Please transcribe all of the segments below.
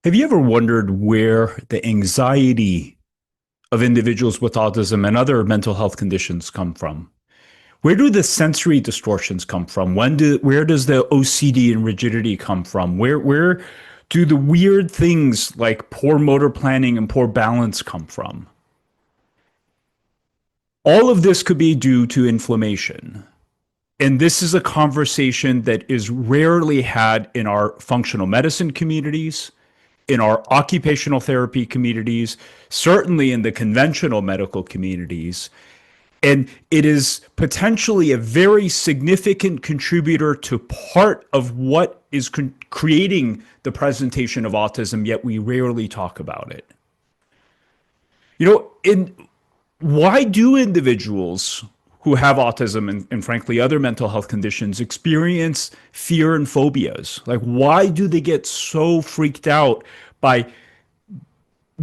Have you ever wondered where the anxiety of individuals with autism and other mental health conditions come from? Where do the sensory distortions come from? Where does the OCD and rigidity come from? Where do the weird things like poor motor planning and poor balance come from? All of this could be due to inflammation. And this is a conversation that is rarely had in our functional medicine communities, in our occupational therapy communities, certainly in the conventional medical communities. And it is potentially a very significant contributor to part of what is creating the presentation of autism, yet we rarely talk about it. Why do individuals who have autism and frankly other mental health conditions experience fear and phobias? Like, why do they get so freaked out by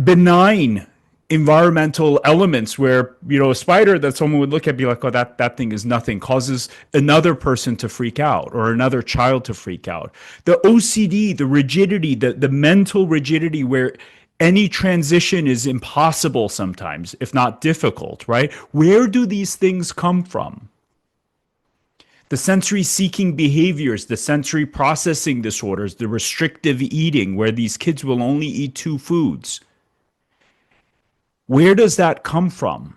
benign environmental elements where, a spider that someone would look at and be like, oh, that thing is nothing, causes another person to freak out or another child to freak out? The OCD, the rigidity, the mental rigidity where any transition is impossible sometimes, if not difficult, right? Where do these things come from? The sensory seeking behaviors, the sensory processing disorders, the restrictive eating, where these kids will only eat two foods. Where does that come from?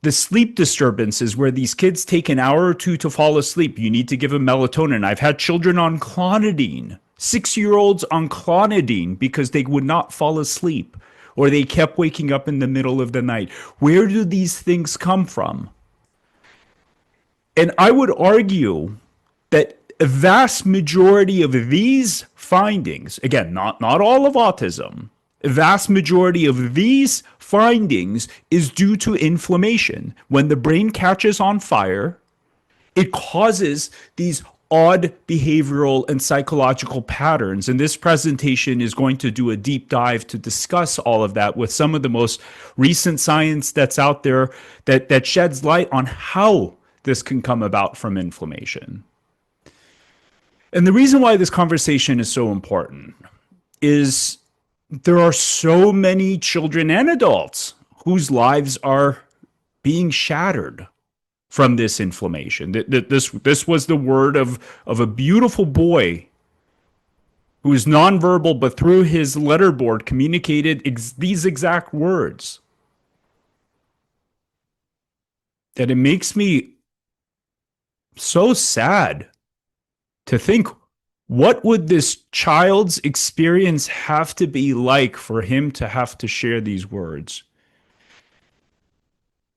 The sleep disturbances where these kids take an hour or two to fall asleep. You need to give them melatonin. I've had children on clonidine, 6-year-olds on clonidine because they would not fall asleep or they kept waking up in the middle of the night. Where do these things come from? And I would argue that a vast majority of these findings, again, not all of autism, a vast majority of these findings is due to inflammation. When the brain catches on fire, it causes these odd behavioral and psychological patterns. And this presentation is going to do a deep dive to discuss all of that with some of the most recent science that's out there that sheds light on how this can come about from inflammation. And the reason why this conversation is so important is there are so many children and adults whose lives are being shattered from this inflammation. This was the word of a beautiful boy who is nonverbal, but through his letterboard communicated these exact words. That it makes me so sad to think, what would this child's experience have to be like for him to have to share these words?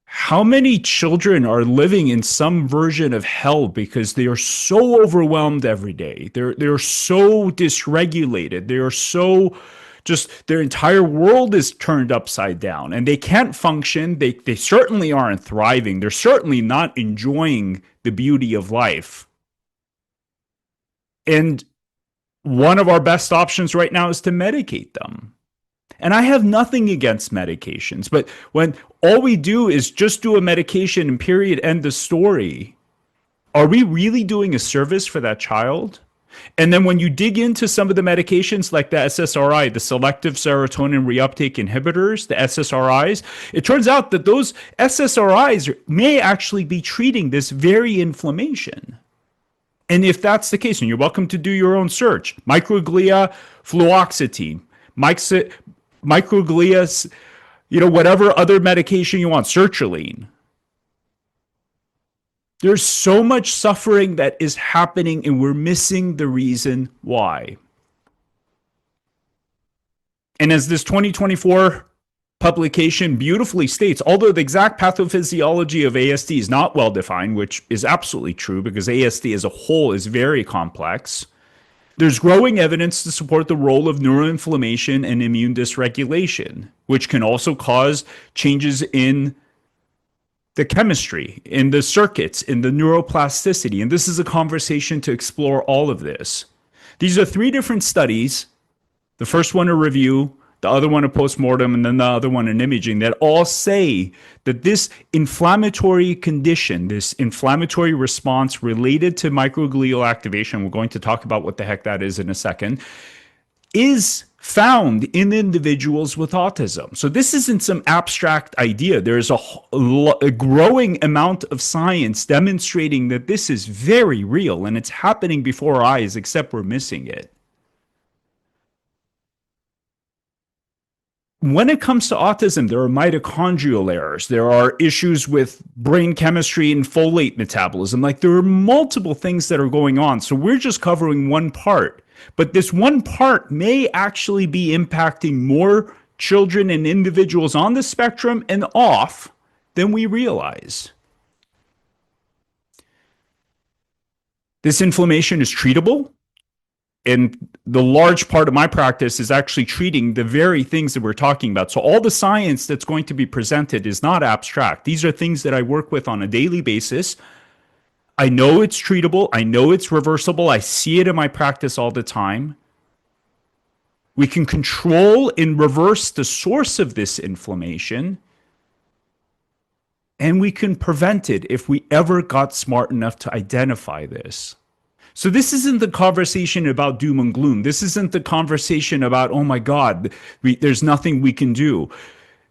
How many children are living in some version of hell because they are so overwhelmed every day? They're so dysregulated. They are so just, their entire world is turned upside down and they can't function. They certainly aren't thriving. They're certainly not enjoying the beauty of life. And one of our best options right now is to medicate them. And I have nothing against medications, but when all we do is just do a medication and period, end the story, are we really doing a service for that child? And then when you dig into some of the medications like the SSRI, the selective serotonin reuptake inhibitors, the SSRIs, it turns out that those SSRIs may actually be treating this very inflammation. And if that's the case, and you're welcome to do your own search, microglia, fluoxetine, microglia, whatever other medication you want, sertraline. There's so much suffering that is happening and we're missing the reason why. And as this 2024 publication beautifully states, although the exact pathophysiology of ASD is not well defined, which is absolutely true because ASD as a whole is very complex, there's growing evidence to support the role of neuroinflammation and immune dysregulation, which can also cause changes in the chemistry, in the circuits, in the neuroplasticity. And this is a conversation to explore all of this. These are 3 different studies. The first one a review, the other one a postmortem, and then the other one an imaging, that all say that this inflammatory condition, this inflammatory response related to microglial activation, we're going to talk about what the heck that is in a second, is found in individuals with autism. So this isn't some abstract idea. There's a growing amount of science demonstrating that this is very real and it's happening before our eyes, except we're missing it. When it comes to autism, there are mitochondrial errors. There are issues with brain chemistry and folate metabolism. Like there are multiple things that are going on. So we're just covering one part. But this one part may actually be impacting more children and individuals on the spectrum and off than we realize. This inflammation is treatable. And the large part of my practice is actually treating the very things that we're talking about. So all the science that's going to be presented is not abstract. These are things that I work with on a daily basis. I know it's treatable. I know it's reversible. I see it in my practice all the time. We can control and reverse the source of this inflammation. And we can prevent it if we ever got smart enough to identify this. So this isn't the conversation about doom and gloom. This isn't the conversation about, oh my God, there's nothing we can do.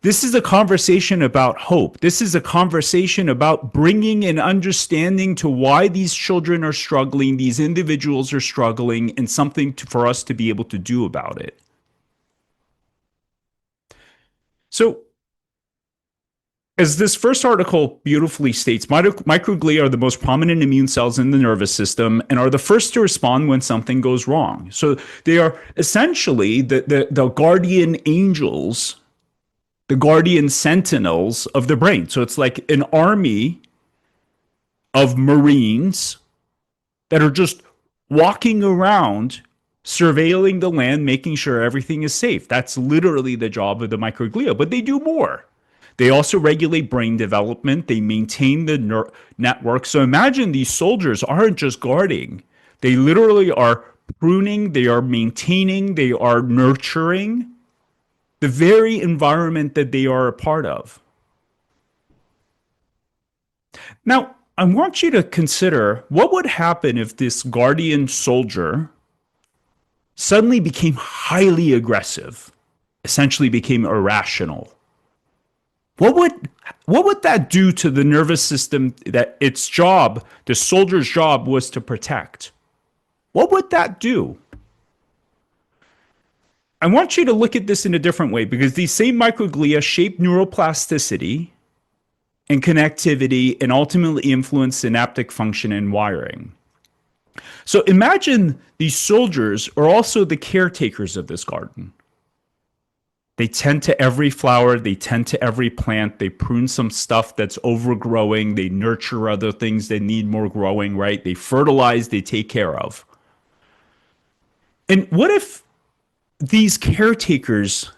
This is a conversation about hope. This is a conversation about bringing an understanding to why these children are struggling, these individuals are struggling, and something for us to be able to do about it. So, as this first article beautifully states, microglia are the most prominent immune cells in the nervous system and are the first to respond when something goes wrong. So they are essentially the guardian angels, the guardian sentinels of the brain. So it's like an army of Marines that are just walking around, surveilling the land, making sure everything is safe. That's literally the job of the microglia, but they do more. They also regulate brain development. They maintain the network. So imagine these soldiers aren't just guarding. They literally are pruning, they are maintaining, they are nurturing the very environment that they are a part of. Now, I want you to consider what would happen if this guardian soldier suddenly became highly aggressive, essentially became irrational. What would that do to the nervous system that its job, the soldier's job, was to protect? What would that do? I want you to look at this in a different way because these same microglia shape neuroplasticity and connectivity and ultimately influence synaptic function and wiring. So imagine these soldiers are also the caretakers of this garden. They tend to every flower, they tend to every plant, they prune some stuff that's overgrowing, they nurture other things that need more growing, right? They fertilize, they take care of. And what if these caretakers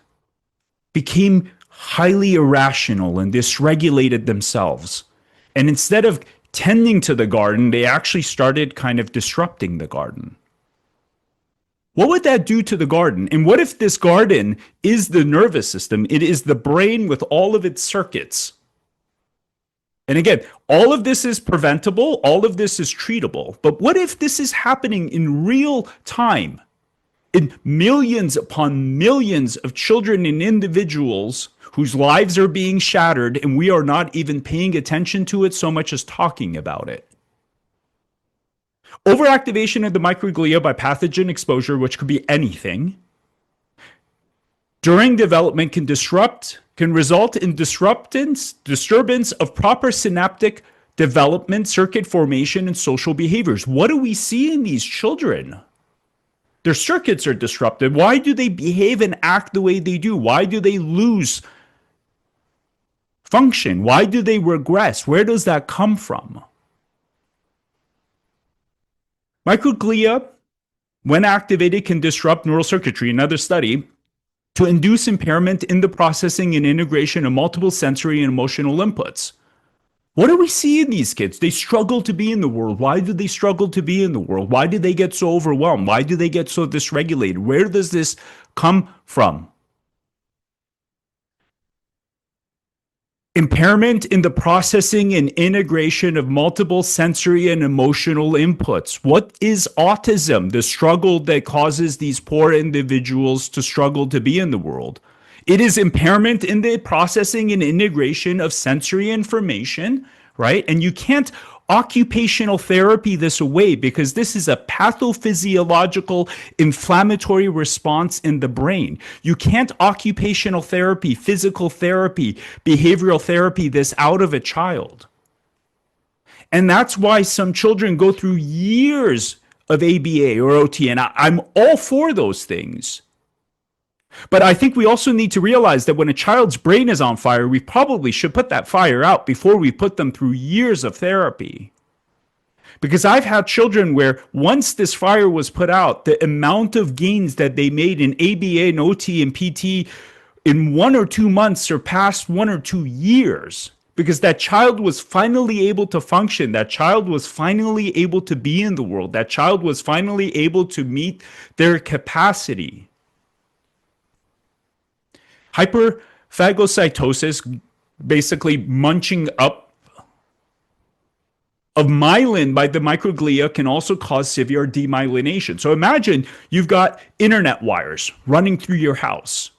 became highly irrational and dysregulated themselves? And instead of tending to the garden, they actually started kind of disrupting the garden. What would that do to the garden? And what if this garden is the nervous system? It is the brain with all of its circuits. And again, all of this is preventable. All of this is treatable. But what if this is happening in real time? In millions upon millions of children and individuals whose lives are being shattered, and we are not even paying attention to it so much as talking about it. Overactivation of the microglia by pathogen exposure, which could be anything, during development can result in disturbance of proper synaptic development, circuit formation, and social behaviors. What do we see in these children? Their circuits are disrupted. Why do they behave and act the way they do? Why do they lose function? Why do they regress? Where does that come from? Microglia, when activated, can disrupt neural circuitry, another study, to induce impairment in the processing and integration of multiple sensory and emotional inputs. What do we see in these kids? They struggle to be in the world. Why do they struggle to be in the world? Why do they get so overwhelmed? Why do they get so dysregulated? Where does this come from? Impairment in the processing and integration of multiple sensory and emotional inputs. What is autism? The struggle that causes these poor individuals to struggle to be in the world. It is impairment in the processing and integration of sensory information, right? And you can't occupational therapy this away because this is a pathophysiological inflammatory response in the brain. You can't occupational therapy, physical therapy, behavioral therapy this out of a child. And that's why some children go through years of ABA or OT, and I'm all for those things. But I think we also need to realize that when a child's brain is on fire, we probably should put that fire out before we put them through years of therapy. Because I've had children where once this fire was put out, the amount of gains that they made in ABA and OT and PT in 1 or 2 months surpassed 1 or 2 years. Because that child was finally able to function. That child was finally able to be in the world. That child was finally able to meet their capacity. Hyperphagocytosis, basically munching up of myelin by the microglia, can also cause severe demyelination. So imagine you've got internet wires running through your house.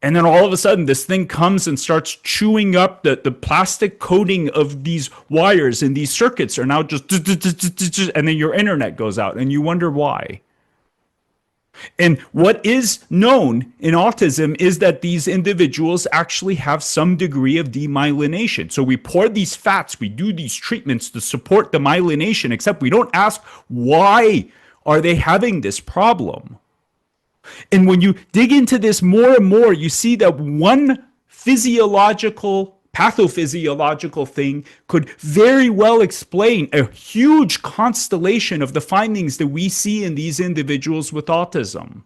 And then all of a sudden, this thing comes and starts chewing up the plastic coating of these wires, and these circuits are now just, and then your internet goes out, and you wonder why. And what is known in autism is that these individuals actually have some degree of demyelination. So we pour these fats, we do these treatments to support the myelination, except we don't ask why are they having this problem. And when you dig into this more and more, you see that one pathophysiological thing could very well explain a huge constellation of the findings that we see in these individuals with autism.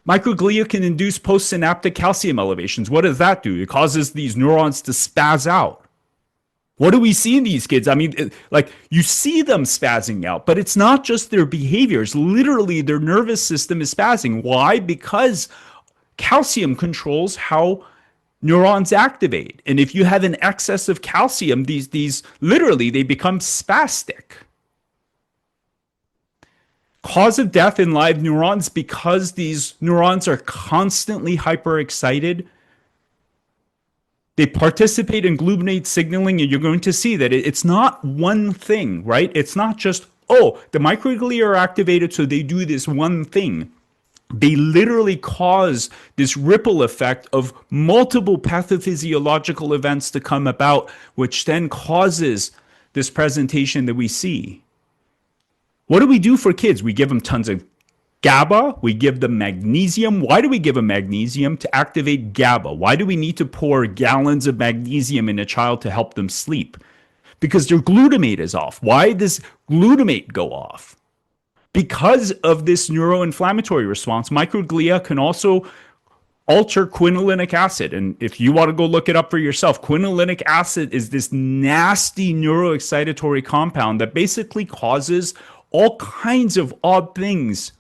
Microglia can induce postsynaptic calcium elevations. What does that do? It causes these neurons to spaz out. What do we see in these kids? I mean, like, you see them spazzing out, but it's not just their behaviors. Literally, their nervous system is spazzing. Why? Because calcium controls how neurons activate. And if you have an excess of calcium, these literally, they become spastic. Cause of death in live neurons, because these neurons are constantly hyperexcited. They participate in glutamate signaling, and you're going to see that it's not one thing, right? It's not just, oh, the microglia are activated, so they do this one thing. They literally cause this ripple effect of multiple pathophysiological events to come about, which then causes this presentation that we see. What do we do for kids? We give them tons of GABA. We give them magnesium. Why do we give them magnesium? To activate GABA. Why do we need to pour gallons of magnesium in a child to help them sleep? Because their glutamate is off. Why does glutamate go off? Because of this neuroinflammatory response. Microglia can also alter quinolinic acid. And if you want to go look it up for yourself, quinolinic acid is this nasty neuroexcitatory compound that basically causes all kinds of odd things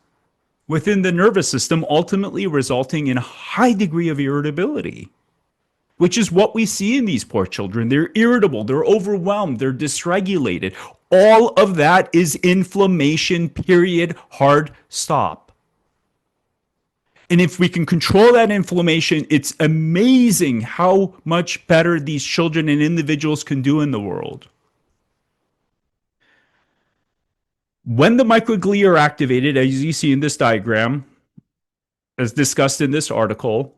within the nervous system, ultimately resulting in a high degree of irritability, which is what we see in these poor children. They're irritable, they're overwhelmed, they're dysregulated. All of that is inflammation, period, hard stop. And if we can control that inflammation, it's amazing how much better these children and individuals can do in the world. When the microglia are activated, as you see in this diagram, as discussed in this article,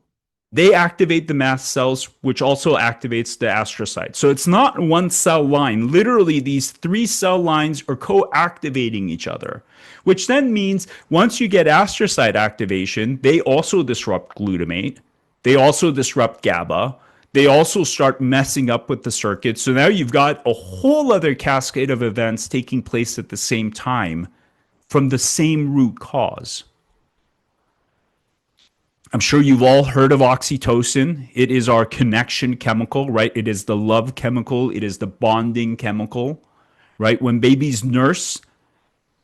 they activate the mast cells, which also activates the astrocytes. So it's not one cell line. Literally, these 3 cell lines are co-activating each other, which then means once you get astrocyte activation, they also disrupt glutamate. They also disrupt GABA. They also start messing up with the circuits. So now you've got a whole other cascade of events taking place at the same time from the same root cause. I'm sure you've all heard of oxytocin. It is our connection chemical, right? It is the love chemical. It is the bonding chemical, right? When babies nurse,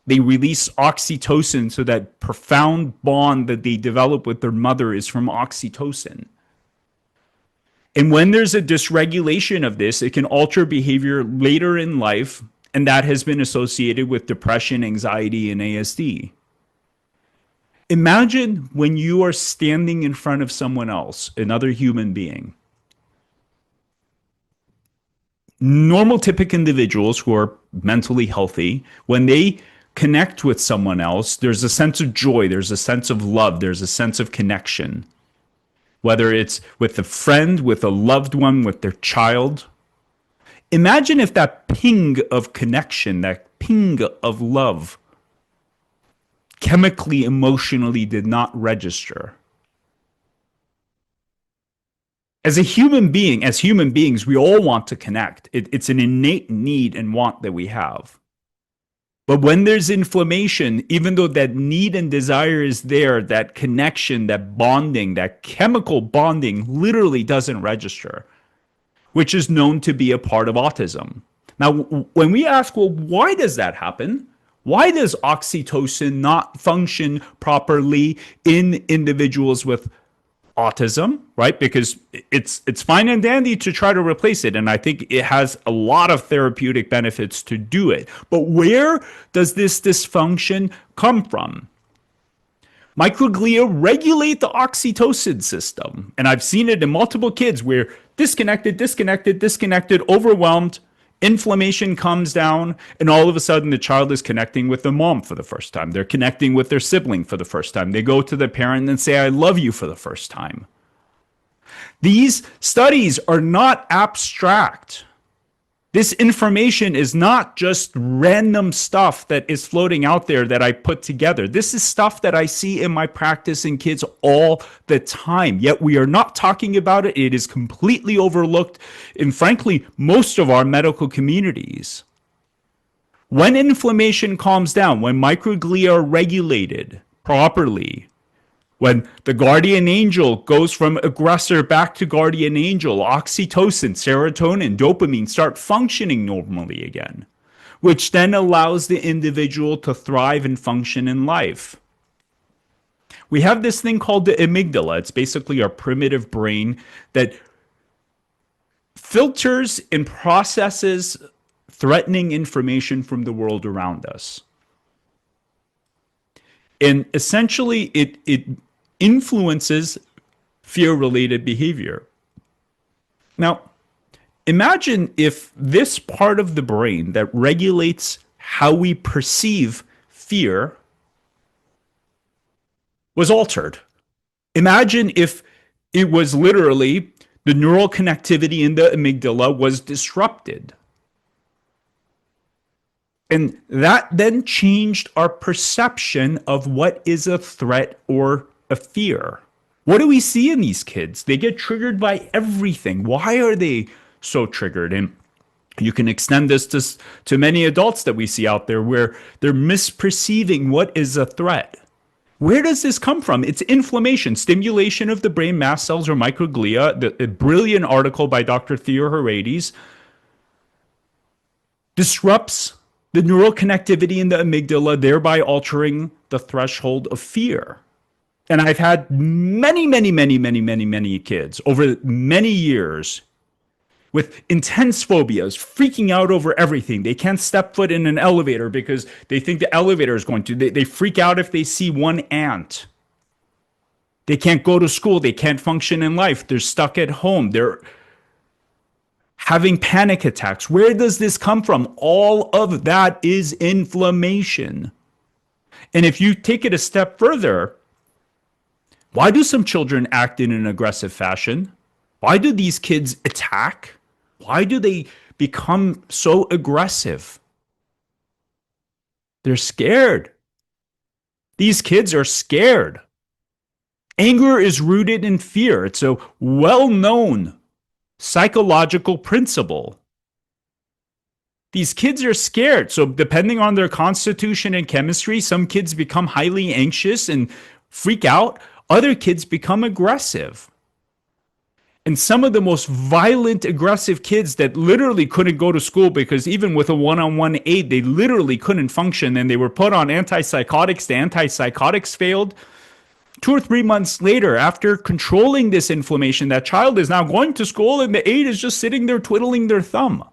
they release oxytocin, so that profound bond that they develop with their mother is from oxytocin. And when there's a dysregulation of this, it can alter behavior later in life. And that has been associated with depression, anxiety, and ASD. Imagine when you are standing in front of someone else, another human being. Normal, typical individuals who are mentally healthy, when they connect with someone else, there's a sense of joy, there's a sense of love, there's a sense of connection. Whether it's with a friend, with a loved one, with their child. Imagine if that ping of connection, that ping of love, chemically, emotionally did not register. As a human being, as human beings, we all want to connect. It's an innate need and want that we have. But when there's inflammation, even though that need and desire is there, that connection, that bonding, that chemical bonding literally doesn't register, which is known to be a part of autism. Now, when we ask, well, why does that happen? Why does oxytocin not function properly in individuals with autism, right? Because it's fine and dandy to try to replace it, and I think it has a lot of therapeutic benefits to do it. But where does this dysfunction come from? Microglia regulate the oxytocin system, and I've seen it in multiple kids where disconnected, overwhelmed, inflammation comes down, and all of a sudden the child is connecting with their mom for the first time. They're connecting with their sibling for the first time. They go to the parent and say, I love you for the first time. These studies are not abstract. This information is not just random stuff that is floating out there that I put together. This is stuff that I see in my practice in kids all the time. Yet we are not talking about it. It is completely overlooked in, frankly, most of our medical communities. When inflammation calms down, when microglia are regulated properly, when the guardian angel goes from aggressor back to guardian angel, oxytocin, serotonin, dopamine start functioning normally again, which then allows the individual to thrive and function in life. We have this thing called the amygdala. It's basically our primitive brain that filters and processes threatening information from the world around us. And essentially, it influences fear-related behavior. Now, imagine if this part of the brain that regulates how we perceive fear was altered. Imagine if it was literally the neural connectivity in the amygdala was disrupted. And that then changed our perception of what is a threat or a fear. What do we see in these kids? They get triggered by everything. Why are they so triggered? And you can extend this to many adults that we see out there where they're misperceiving what is a threat. Where does this come from? It's inflammation, stimulation of the brain mast cells or microglia. A brilliant article by Dr. Theo Herides disrupts the neural connectivity in the amygdala, thereby altering the threshold of fear. And I've had many kids over many years with intense phobias, freaking out over everything. They can't step foot in an elevator because they think the elevator is going to. They freak out if they see one ant. They can't go to school. They can't function in life. They're stuck at home. They're having panic attacks. Where does this come from? All of that is inflammation. And if you take it a step further, why do some children act in an aggressive fashion? Why do these kids attack? Why do they become so aggressive? They're scared. These kids are scared. Anger is rooted in fear. It's a well-known psychological principle. These kids are scared. So depending on their constitution and chemistry, some kids become highly anxious and freak out. Other kids become aggressive. And some of the most violent, aggressive kids that literally couldn't go to school because even with a one-on-one aid, they literally couldn't function and they were put on antipsychotics. The antipsychotics failed. 2 or 3 months later, after controlling this inflammation, that child is now going to school and the aide is just sitting there twiddling their thumb.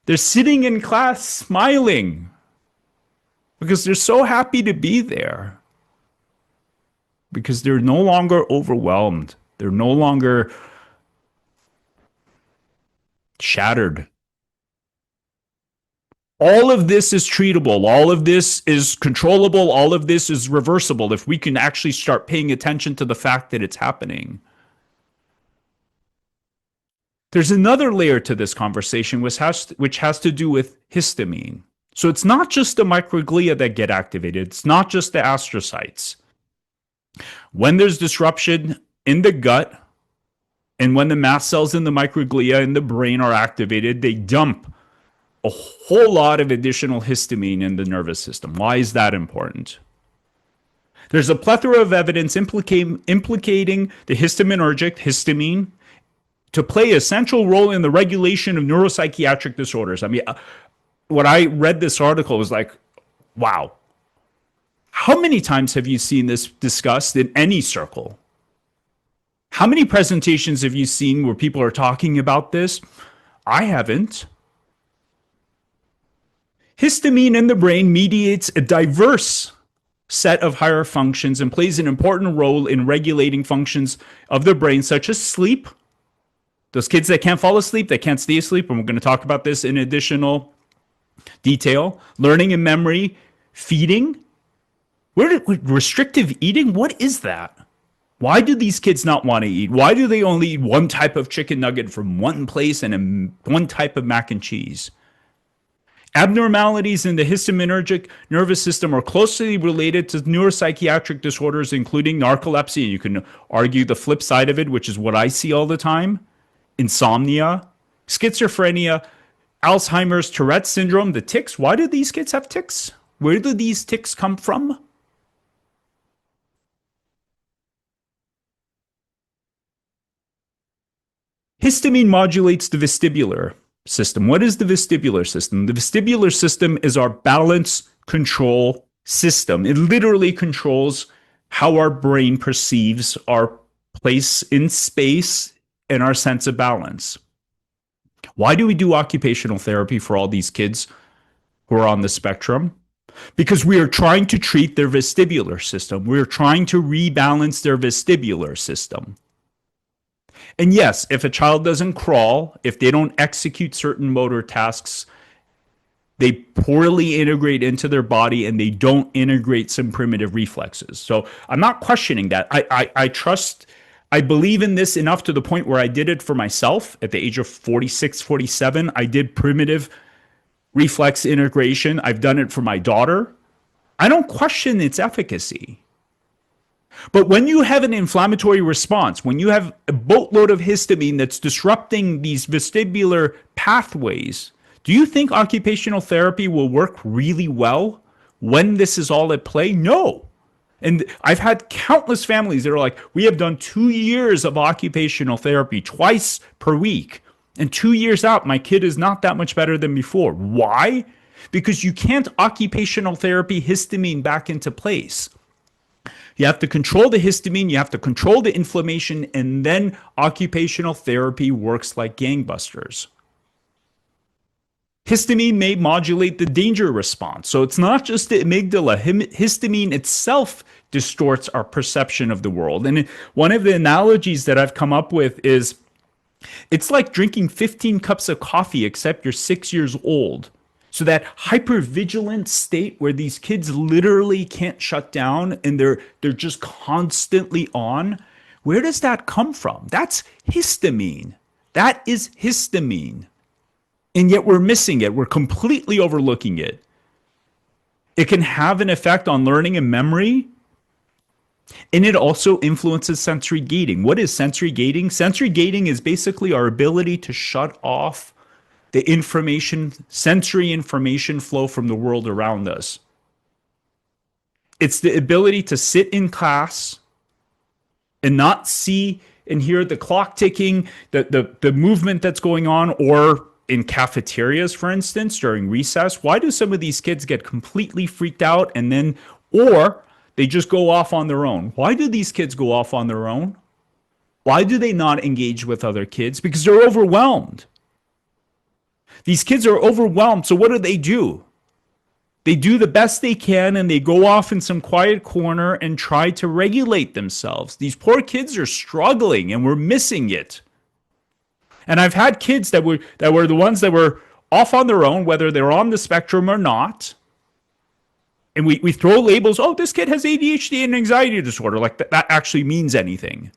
They're sitting in class smiling because they're so happy to be there. Because they're no longer overwhelmed. They're no longer shattered. All of this is treatable. All of this is controllable. All of this is reversible if we can actually start paying attention to the fact that it's happening. There's another layer to this conversation which has to do with histamine. So it's not just the microglia that get activated. It's not just the astrocytes. When there's disruption in the gut and when the mast cells in the microglia in the brain are activated, they dump a whole lot of additional histamine in the nervous system. Why is that important? There's a plethora of evidence implicating the histaminergic, histamine, to play a central role in the regulation of neuropsychiatric disorders. I mean, when I read this article, it was like, wow. How many times have you seen this discussed in any circle? How many presentations have you seen where people are talking about this? I haven't. Histamine in the brain mediates a diverse set of higher functions and plays an important role in regulating functions of the brain, such as sleep. Those kids that can't fall asleep, that can't stay asleep, and we're going to talk about this in additional detail. Learning and memory, feeding. Restrictive eating? What is that? Why do these kids not want to eat? Why do they only eat one type of chicken nugget from one place and one type of mac and cheese? Abnormalities in the histaminergic nervous system are closely related to neuropsychiatric disorders, including narcolepsy. You can argue the flip side of it, which is what I see all the time. Insomnia, schizophrenia, Alzheimer's, Tourette's syndrome, the tics. Why do these kids have tics? Where do these tics come from? Histamine modulates the vestibular system. What is the vestibular system? The vestibular system is our balance control system. It literally controls how our brain perceives our place in space and our sense of balance. Why do we do occupational therapy for all these kids who are on the spectrum? Because we are trying to treat their vestibular system. We're trying to rebalance their vestibular system. And yes, if a child doesn't crawl, if they don't execute certain motor tasks, they poorly integrate into their body and they don't integrate some primitive reflexes. So I'm not questioning that. I trust, I believe in this enough to the point where I did it for myself at the age of 46, 47. I did primitive reflex integration. I've done it for my daughter. I don't question its efficacy. But when you have an inflammatory response, when you have a boatload of histamine that's disrupting these vestibular pathways, do you think occupational therapy will work really well when this is all at play? No. And I've had countless families that are like, we have done 2 years of occupational therapy twice per week. And 2 years out, my kid is not that much better than before. Why? Because you can't occupational therapy histamine back into place. You have to control the histamine, you have to control the inflammation, and then occupational therapy works like gangbusters. Histamine may modulate the danger response. So it's not just the amygdala. Histamine itself distorts our perception of the world. And one of the analogies that I've come up with is it's like drinking 15 cups of coffee, except you're 6 years old. So that hypervigilant state where these kids literally can't shut down and they're just constantly on, where does that come from? That's histamine. That is histamine. And yet we're missing it. We're completely overlooking it. It can have an effect on learning and memory. And it also influences sensory gating. What is sensory gating? Sensory gating is basically our ability to shut off the sensory information flow from the world around us. It's the ability to sit in class and not see and hear the clock ticking, the movement that's going on, or in cafeterias, for instance, during recess. Why do some of these kids get completely freaked out or They just go off on their own. Why do these kids go off on their own? Why do they not engage with other kids? Because they're overwhelmed. These kids are overwhelmed. So what do? They do the best they can and they go off in some quiet corner and try to regulate themselves. These poor kids are struggling and we're missing it. And I've had kids that were the ones that were off on their own, whether they're on the spectrum or not. And we throw labels, oh, this kid has ADHD and anxiety disorder, like that actually means anything.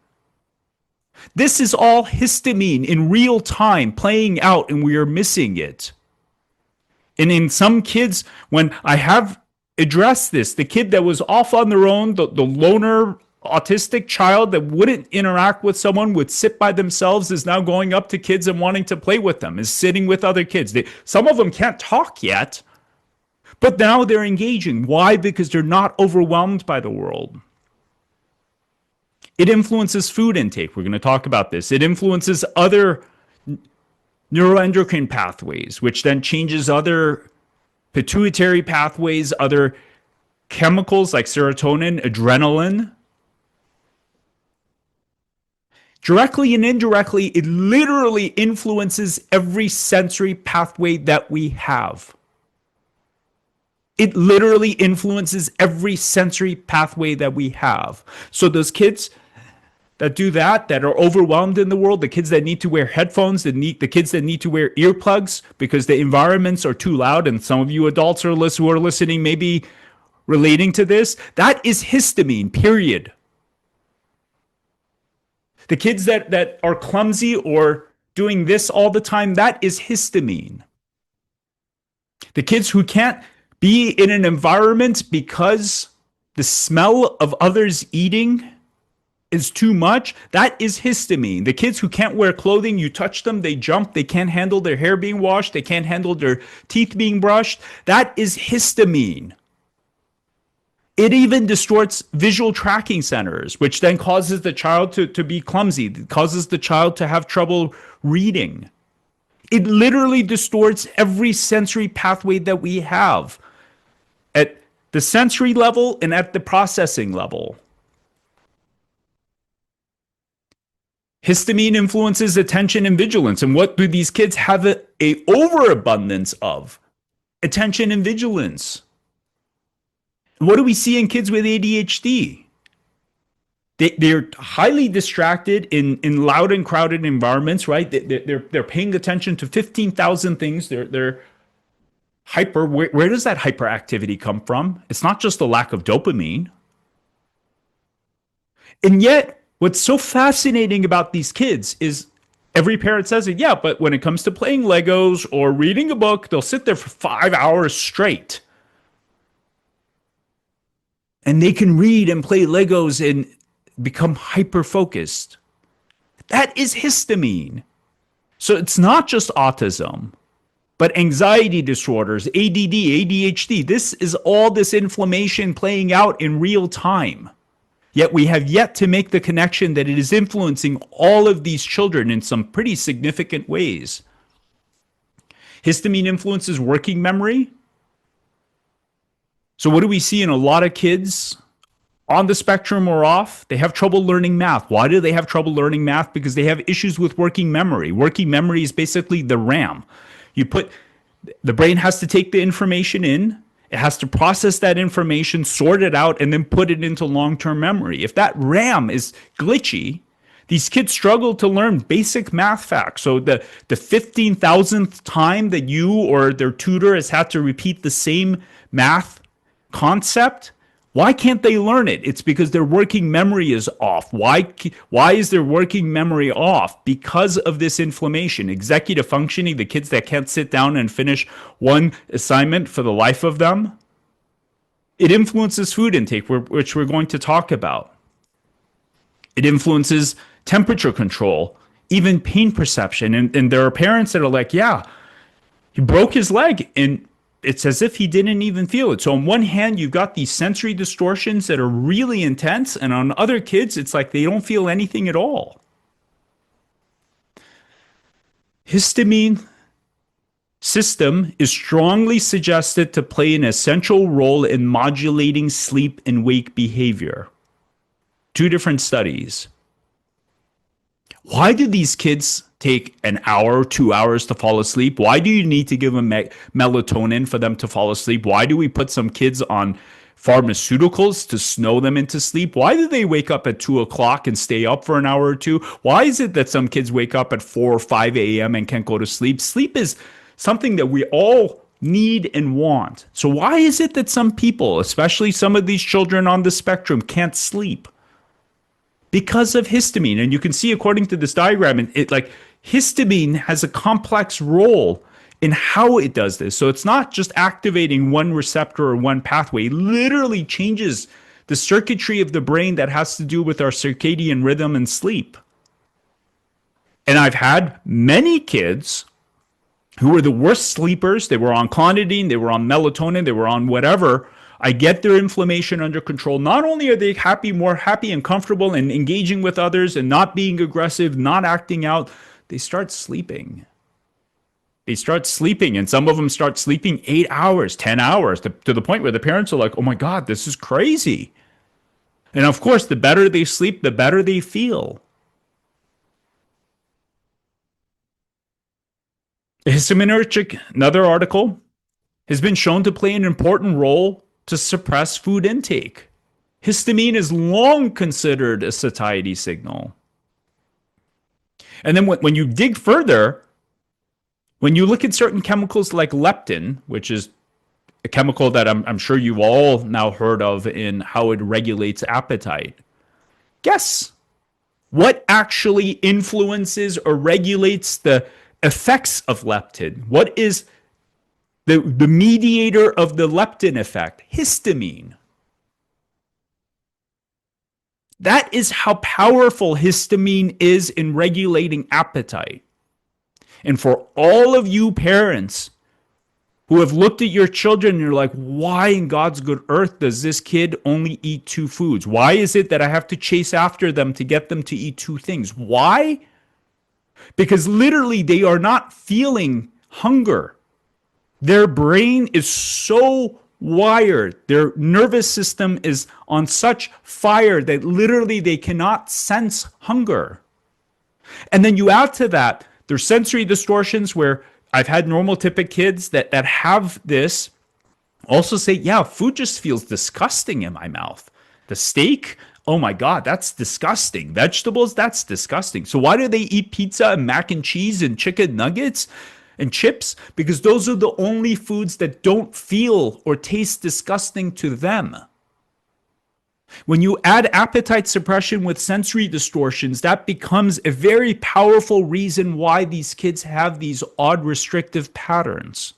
This is all histamine in real time playing out, and we are missing it. And in some kids, when I have addressed this, the kid that was off on their own, the loner autistic child that wouldn't interact with someone, would sit by themselves, is now going up to kids and wanting to play with them, is sitting with other kids. Some of them can't talk yet, but now they're engaging. Why? Because they're not overwhelmed by the world. It influences food intake. We're going to talk about this. It influences other neuroendocrine pathways, which then changes other pituitary pathways, other chemicals like serotonin, adrenaline. Directly and indirectly, it literally influences every sensory pathway that we have. It literally influences every sensory pathway that we have. So those kids that do that are overwhelmed in the world, the kids that need to wear headphones, the kids that need to wear earplugs because the environments are too loud, and some of you adults who are listening maybe relating to this, that is histamine, period. The kids that are clumsy or doing this all the time, that is histamine. The kids who can't be in an environment because the smell of others eating is too much, that is histamine. The kids who can't wear clothing, you touch them, they jump, they can't handle their hair being washed, they can't handle their teeth being brushed, that is histamine. It even distorts visual tracking centers, which then causes the child to be clumsy, causes the child to have trouble reading. It literally distorts every sensory pathway that we have at the sensory level and at the processing level. Histamine influences attention and vigilance. And what do these kids have a overabundance of? Attention and vigilance. What do we see in kids with ADHD? They're highly distracted in loud and crowded environments, right? They're paying attention to 15,000 things. They're hyper. Where does that hyperactivity come from? It's not just the lack of dopamine. And yet, what's so fascinating about these kids is every parent says it, yeah, but when it comes to playing Legos or reading a book, they'll sit there for 5 hours straight. And they can read and play Legos and become hyper-focused. That is histamine. So it's not just autism, but anxiety disorders, ADD, ADHD. This is all this inflammation playing out in real time. Yet we have yet to make the connection that it is influencing all of these children in some pretty significant ways. Histamine influences working memory. So what do we see in a lot of kids on the spectrum or off? They have trouble learning math. Why do they have trouble learning math? Because they have issues with working memory. Working memory is basically the RAM. The brain has to take the information in, it has to process that information, sort it out, and then put it into long-term memory. If that RAM is glitchy, these kids struggle to learn basic math facts. So the 15,000th time that you or their tutor has had to repeat the same math concept, why can't they learn it? It's because their working memory is off. Why is their working memory off? Because of this inflammation. Executive functioning, the kids that can't sit down and finish one assignment for the life of them. It influences food intake, which we're going to talk about. It influences temperature control, even pain perception. And there are parents that are like, yeah, he broke his leg and it's as if he didn't even feel it. So on one hand, you've got these sensory distortions that are really intense, and on other kids, it's like they don't feel anything at all. Histamine system is strongly suggested to play an essential role in modulating sleep and wake behavior. Two different studies. Why do these kids take an hour, 2 hours to fall asleep? Why do you need to give them melatonin for them to fall asleep? Why do we put some kids on pharmaceuticals to snow them into sleep? Why do they wake up at 2 o'clock and stay up for an hour or two? Why is it that some kids wake up at 4 or 5 a.m. and can't go to sleep? Sleep is something that we all need and want. So why is it that some people, especially some of these children on the spectrum, can't sleep? Because of histamine. And you can see, according to this diagram, histamine has a complex role in how it does this. So it's not just activating one receptor or one pathway. It literally changes the circuitry of the brain that has to do with our circadian rhythm and sleep. And I've had many kids who were the worst sleepers. They were on clonidine, they were on melatonin, they were on whatever. I get their inflammation under control. Not only are they more happy and comfortable and engaging with others and not being aggressive, not acting out, they start sleeping. They start sleeping, and some of them start sleeping 8 hours, 10 hours, to the point where the parents are like, oh my God, this is crazy. And of course, the better they sleep, the better they feel. Histaminergic, another article, has been shown to play an important role to suppress food intake. Histamine is long considered a satiety signal. And then when you dig further, when you look at certain chemicals like leptin, which is a chemical that I'm sure you've all now heard of in how it regulates appetite, guess what actually influences or regulates the effects of leptin? What is the mediator of the leptin effect? Histamine. That is how powerful histamine is in regulating appetite. And for all of you parents who have looked at your children and you're like, why in God's good earth does this kid only eat 2 foods? Why is it that I have to chase after them to get them to eat 2 things? Why? Because literally they are not feeling hunger. Their brain is so wired, their nervous system is on such fire that literally they cannot sense hunger. And then you add to that, there's sensory distortions where I've had normotypic kids that have this also say, yeah, food just feels disgusting in my mouth. The steak, oh my God, that's disgusting. Vegetables, that's disgusting. So why do they eat pizza and mac and cheese and chicken nuggets and chips? Because those are the only foods that don't feel or taste disgusting to them. When you add appetite suppression with sensory distortions, that becomes a very powerful reason why these kids have these odd restrictive patterns.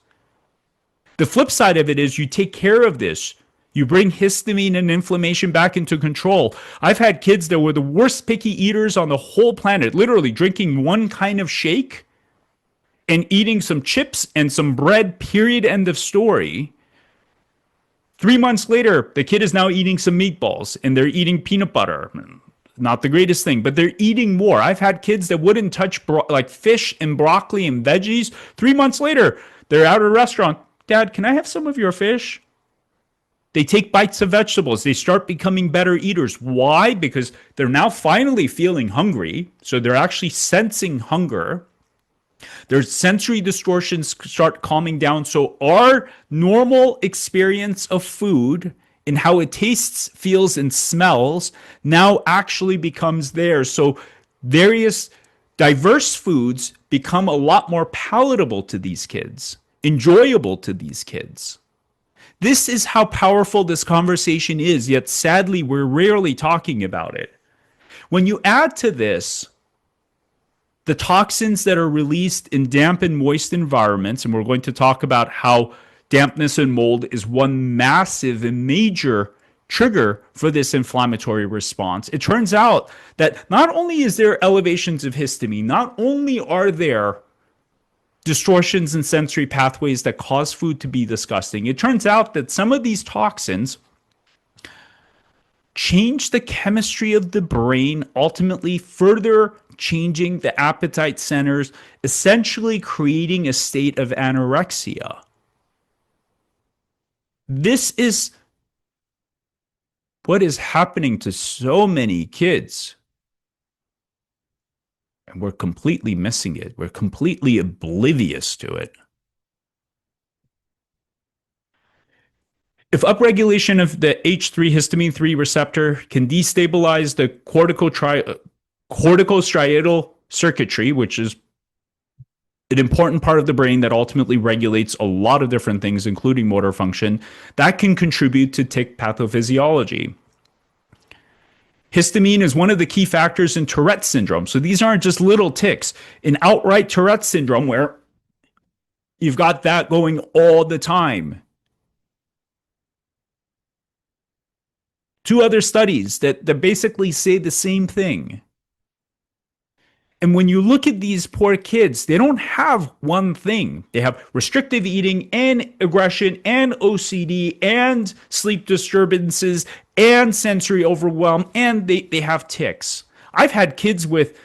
The flip side of it is you take care of this. You bring histamine and inflammation back into control. I've had kids that were the worst picky eaters on the whole planet, literally drinking one kind of shake and eating some chips and some bread, period, end of story. 3 months later, the kid is now eating some meatballs and they're eating peanut butter. Not the greatest thing, but they're eating more. I've had kids that wouldn't touch like fish and broccoli and veggies. 3 months later, they're out at a restaurant. Dad, can I have some of your fish? They take bites of vegetables. They start becoming better eaters. Why? Because they're now finally feeling hungry. So they're actually sensing hunger. Their sensory distortions start calming down. So our normal experience of food and how it tastes, feels, and smells now actually becomes theirs. So various diverse foods become a lot more palatable to these kids, enjoyable to these kids. This is how powerful this conversation is, yet sadly, we're rarely talking about it. When you add to this the toxins that are released in damp and moist environments, and we're going to talk about how dampness and mold is one massive and major trigger for this inflammatory response. It turns out that not only is there elevations of histamine, not only are there distortions in sensory pathways that cause food to be disgusting, it turns out that some of these toxins change the chemistry of the brain, ultimately further changing the appetite centers, essentially creating a state of anorexia. This is what is happening to so many kids. And we're completely missing it. We're completely oblivious to it. If upregulation of the H3 histamine 3 receptor can destabilize the corticostriatal circuitry, which is an important part of the brain that ultimately regulates a lot of different things, including motor function, that can contribute to tic pathophysiology. Histamine is one of the key factors in Tourette syndrome. So these aren't just little tics. In outright Tourette syndrome, where you've got that going all the time. Two other studies that basically say the same thing. And when you look at these poor kids, they don't have one thing. They have restrictive eating and aggression and OCD and sleep disturbances and sensory overwhelm, and they have tics. I've had kids with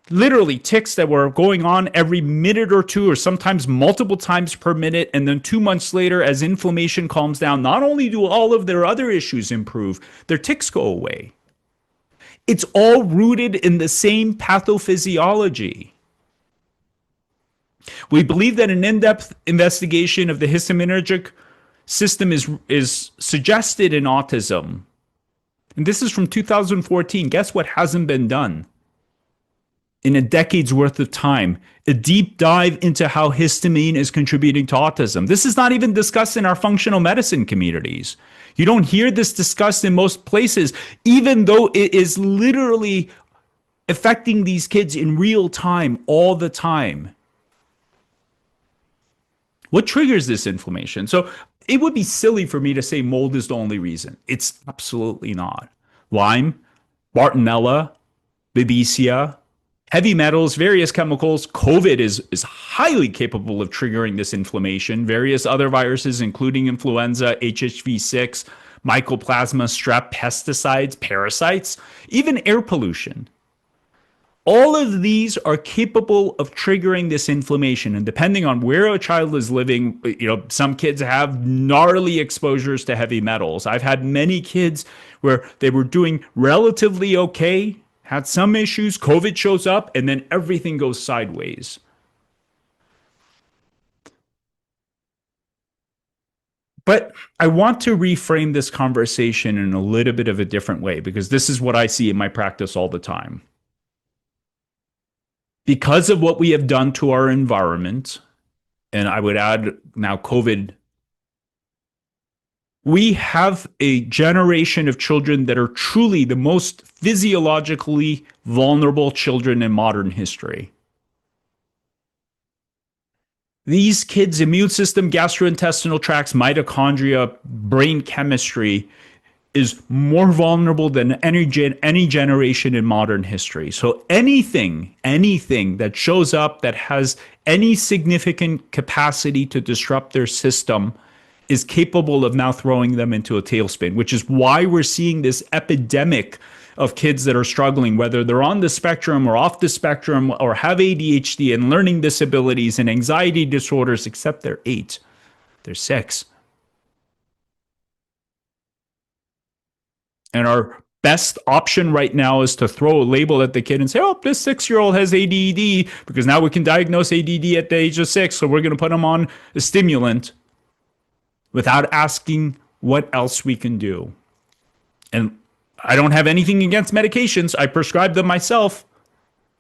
literally tics that were going on every minute or two, or sometimes multiple times per minute. And then 2 months later, as inflammation calms down, not only do all of their other issues improve, their tics go away. It's all rooted in the same pathophysiology. We believe that an in-depth investigation of the histaminergic system is suggested in autism. And this is from 2014. Guess what hasn't been done? In a decade's worth of time, a deep dive into how histamine is contributing to autism. This is not even discussed in our functional medicine communities. You don't hear this discussed in most places, even though it is literally affecting these kids in real time, all the time. What triggers this inflammation? So it would be silly for me to say mold is the only reason. It's absolutely not. Lyme, Bartonella, Babesia, heavy metals, various chemicals. COVID is highly capable of triggering this inflammation. Various other viruses, including influenza, HHV6, mycoplasma, strep, pesticides, parasites, even air pollution. All of these are capable of triggering this inflammation. And depending on where a child is living, some kids have gnarly exposures to heavy metals. I've had many kids where they were doing relatively okay, had some issues, COVID shows up, and then everything goes sideways. But I want to reframe this conversation in a little bit of a different way, because this is what I see in my practice all the time. Because of what we have done to our environment, and I would add now COVID, we have a generation of children that are truly the most physiologically vulnerable children in modern history. These kids' immune system, gastrointestinal tracts, mitochondria, brain chemistry is more vulnerable than any generation in modern history. So anything that shows up that has any significant capacity to disrupt their system is capable of now throwing them into a tailspin, which is why we're seeing this epidemic of kids that are struggling, whether they're on the spectrum or off the spectrum or have ADHD and learning disabilities and anxiety disorders, except they're 8, they're 6. And our best option right now is to throw a label at the kid and say, oh, this 6-year-old has ADD, because now we can diagnose ADD at the age of 6, so we're going to put them on a stimulant, without asking what else we can do. And I don't have anything against medications. I prescribe them myself.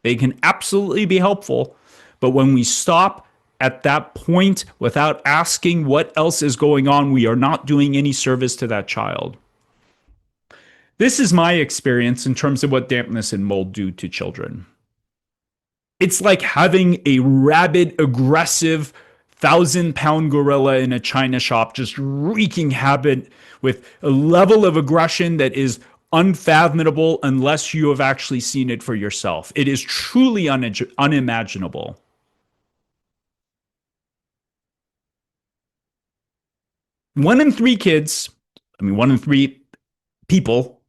They can absolutely be helpful. But when we stop at that point without asking what else is going on, we are not doing any service to that child. This is my experience in terms of what dampness and mold do to children. It's like having a rabid, aggressive, 1,000-pound gorilla in a china shop just wreaking havoc with a level of aggression that is unfathomable unless you have actually seen it for yourself. It is truly unimaginable. One in 3 people,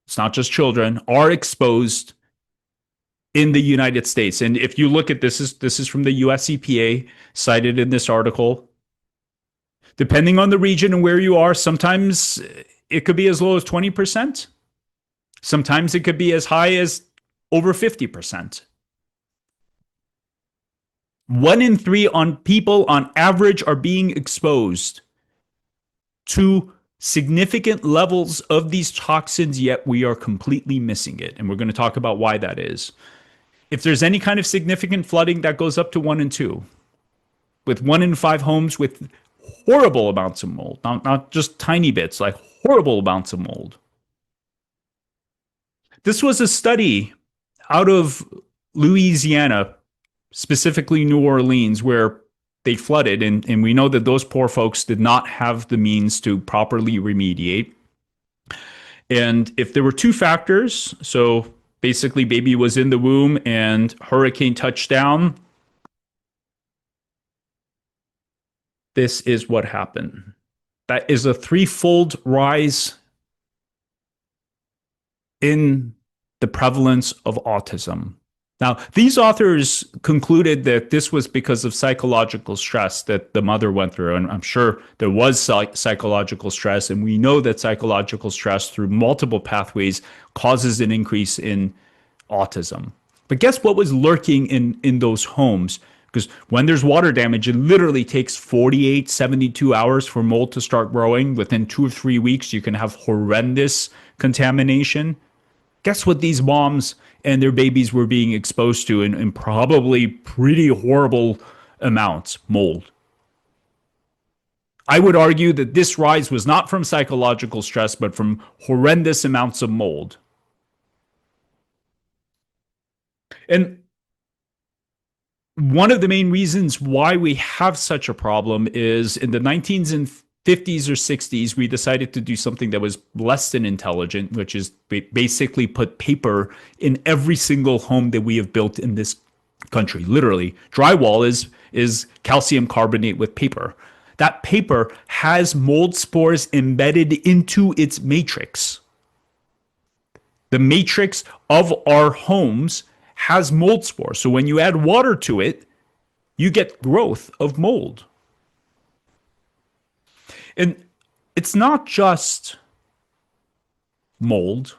it's not just children, are exposed in the United States. And if you look at this is from the US EPA cited in this article. Depending on the region and where you are, sometimes it could be as low as 20%. Sometimes it could be as high as over 50%. 1 in 3 on people on average are being exposed to significant levels of these toxins, yet we are completely missing it. And we're going to talk about why that is. If there's any kind of significant flooding, that goes up to 1 in 2. With 1 in 5 homes with horrible amounts of mold, not just tiny bits, like horrible amounts of mold. This was a study out of Louisiana, specifically New Orleans, where they flooded. And we know that those poor folks did not have the means to properly remediate. And if there were 2 factors, so basically baby was in the womb and hurricane touchdown, this is what happened. That is a 3-fold rise in the prevalence of autism. Now, these authors concluded that this was because of psychological stress that the mother went through. And I'm sure there was psychological stress. And we know that psychological stress through multiple pathways causes an increase in autism. But guess what was lurking in those homes? Because when there's water damage, it literally takes 48, 72 hours for mold to start growing. Within 2 or 3 weeks, you can have horrendous contamination. Guess what these moms and their babies were being exposed to in probably pretty horrible amounts? Mold. I would argue that this rise was not from psychological stress, but from horrendous amounts of mold. And one of the main reasons why we have such a problem is in the 1950s or 60s, we decided to do something that was less than intelligent, which is basically put paper in every single home that we have built in this country. Literally, drywall is calcium carbonate with paper. That paper has mold spores embedded into its matrix. The matrix of our homes has mold spores. So when you add water to it, you get growth of mold. And it's not just mold.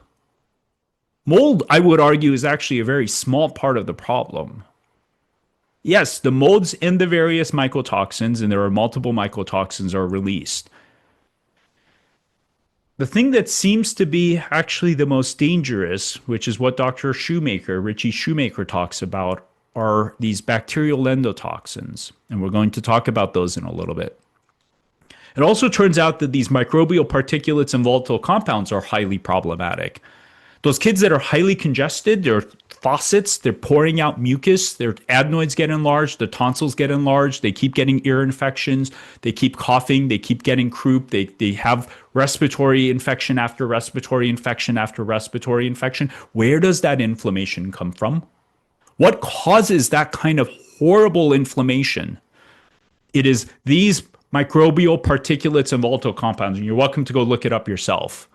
Mold, I would argue, is actually a very small part of the problem. Yes, the molds in the various mycotoxins, and there are multiple mycotoxins, are released. The thing that seems to be actually the most dangerous, which is what Dr. Richie Shoemaker talks about, are these bacterial endotoxins. And we're going to talk about those in a little bit. It also turns out that these microbial particulates and volatile compounds are highly problematic. Those kids that are highly congested, they're faucets, they're pouring out mucus, their adenoids get enlarged, the tonsils get enlarged, they keep getting ear infections, they keep coughing, they keep getting croup, they have respiratory infection after respiratory infection after respiratory infection. Where does that inflammation come from? What causes that kind of horrible inflammation? It is these microbial particulates and volatile compounds, and you're welcome to go look it up yourself.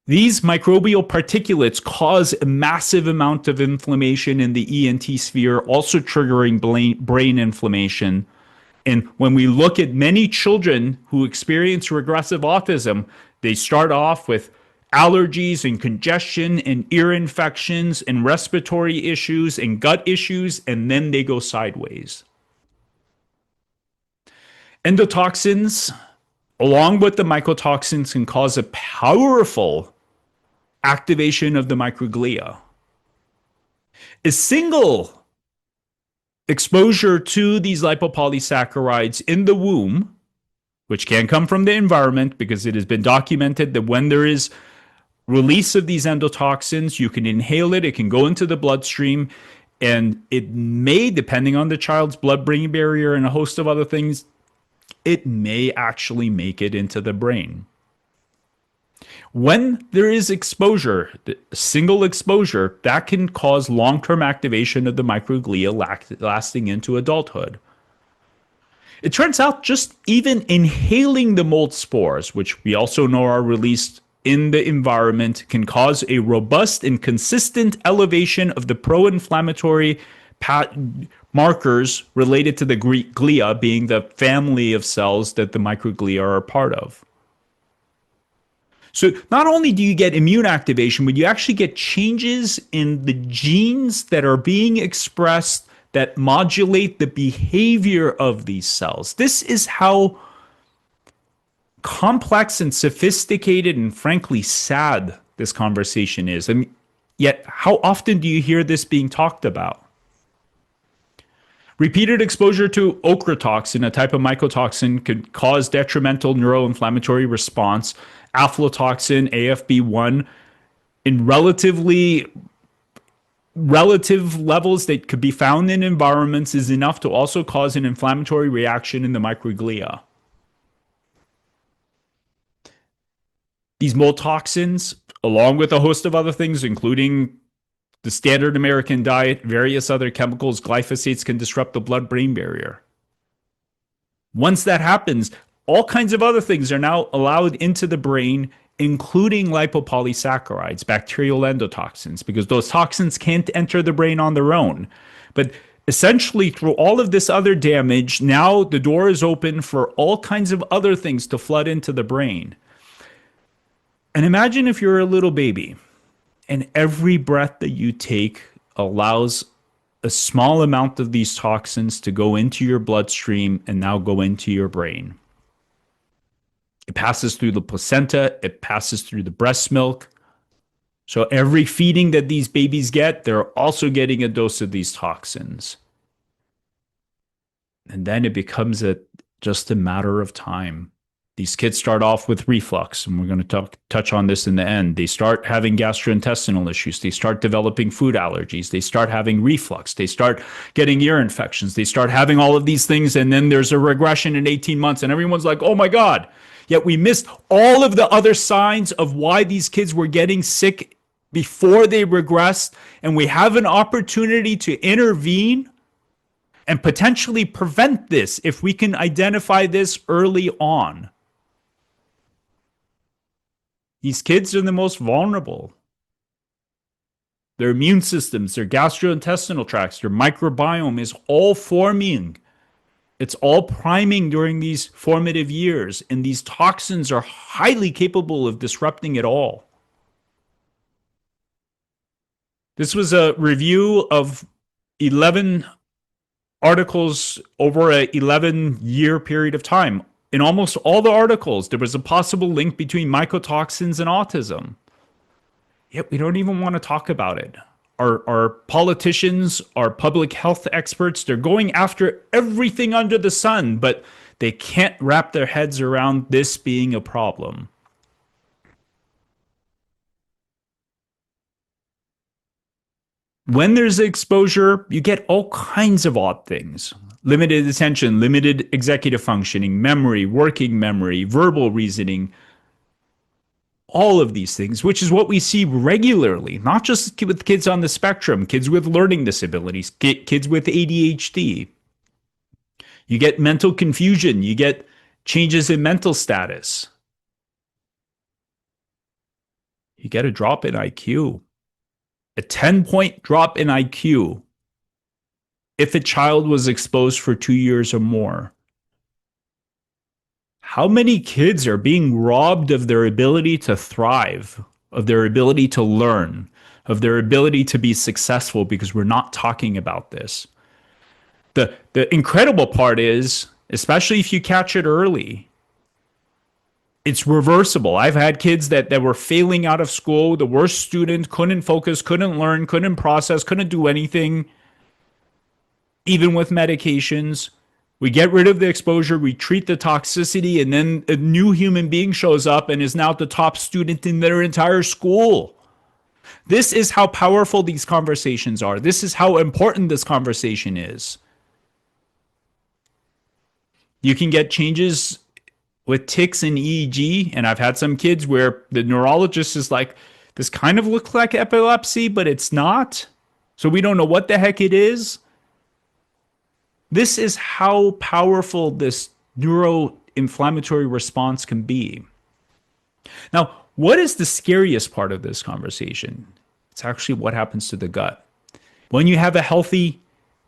These microbial particulates cause a massive amount of inflammation in the ENT sphere, also triggering brain inflammation. And when we look at many children who experience regressive autism, they start off with allergies and congestion and ear infections and respiratory issues and gut issues, and then they go sideways. Endotoxins, along with the mycotoxins, can cause a powerful activation of the microglia. A single exposure to these lipopolysaccharides in the womb, which can come from the environment, because it has been documented that when there is release of these endotoxins, you can inhale it, it can go into the bloodstream, and it may, depending on the child's blood-brain barrier and a host of other things, it may actually make it into the brain. When there is exposure, single exposure, that can cause long-term activation of the microglia lasting into adulthood. It turns out just even inhaling the mold spores, which we also know are released in the environment can cause a robust and consistent elevation of the pro-inflammatory markers related to the glia, being the family of cells that the microglia are a part of. So not only do you get immune activation, but you actually get changes in the genes that are being expressed that modulate the behavior of these cells. This is how complex and sophisticated and frankly sad this conversation is. And yet, how often do you hear this being talked about? Repeated exposure to ochratoxin, a type of mycotoxin, could cause detrimental neuroinflammatory response. Aflatoxin, AFB1, in relative levels that could be found in environments is enough to also cause an inflammatory reaction in the microglia. These mold toxins, along with a host of other things, including the standard American diet, various other chemicals, glyphosates, can disrupt the blood-brain barrier. Once that happens, all kinds of other things are now allowed into the brain, including lipopolysaccharides, bacterial endotoxins, because those toxins can't enter the brain on their own. But essentially, through all of this other damage, now the door is open for all kinds of other things to flood into the brain. And imagine if you're a little baby and every breath that you take allows a small amount of these toxins to go into your bloodstream and now go into your brain. It passes through the placenta, it passes through the breast milk. So every feeding that these babies get, they're also getting a dose of these toxins. And then it becomes just a matter of time. These kids start off with reflux, and we're going to touch on this in the end. They start having gastrointestinal issues. They start developing food allergies. They start having reflux. They start getting ear infections. They start having all of these things, and then there's a regression in 18 months, and everyone's like, oh my God. Yet we missed all of the other signs of why these kids were getting sick before they regressed, and we have an opportunity to intervene and potentially prevent this if we can identify this early on. These kids are the most vulnerable. Their immune systems, their gastrointestinal tracts, their microbiome is all forming. It's all priming during these formative years, and these toxins are highly capable of disrupting it all. This was a review of 11 articles over an 11-year period of time. In almost all the articles, there was a possible link between mycotoxins and autism. Yet we don't even want to talk about it. Our politicians, our public health experts, they're going after everything under the sun, but they can't wrap their heads around this being a problem. When there's exposure, you get all kinds of odd things. Limited attention, limited executive functioning, memory, working memory, verbal reasoning, all of these things, which is what we see regularly, not just with kids on the spectrum, kids with learning disabilities, kids with ADHD. You get mental confusion, you get changes in mental status. You get a drop in IQ, a 10-point drop in IQ if a child was exposed for 2 years or more. How many kids are being robbed of their ability to thrive, of their ability to learn, of their ability to be successful because we're not talking about this? The incredible part is, especially if you catch it early, it's reversible. I've had kids that were failing out of school, the worst student, couldn't focus, couldn't learn, couldn't process, couldn't do anything, even with medications. We get rid of the exposure, we treat the toxicity, and then a new human being shows up and is now the top student in their entire school. This is how powerful these conversations are. This is how important this conversation is. You can get changes with tics and EEG, and I've had some kids where the neurologist is like, this kind of looks like epilepsy, but it's not. So we don't know what the heck it is. This is how powerful this neuroinflammatory response can be. Now, What is the scariest part of this conversation? It's actually what happens to the gut. When you have a healthy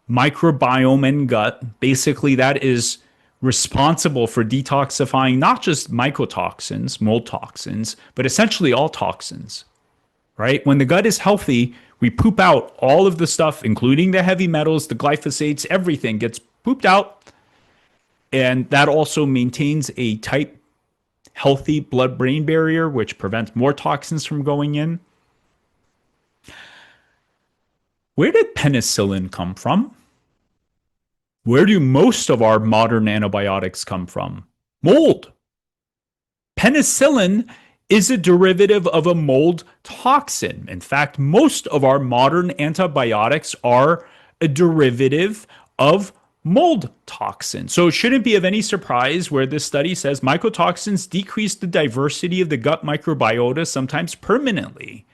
microbiome and gut, basically that is responsible for detoxifying not just mycotoxins, mold toxins, but essentially all toxins, right? When the gut is healthy, we poop out all of the stuff, including the heavy metals, the glyphosates, everything gets pooped out. And that also maintains a tight, healthy blood-brain barrier, which prevents more toxins from going in. Where did penicillin come from? Where do most of our modern antibiotics come from? Mold. Penicillin is a derivative of a mold toxin. In fact, most of our modern antibiotics are a derivative of mold toxin. So it shouldn't be of any surprise where this study says mycotoxins decrease the diversity of the gut microbiota, sometimes permanently.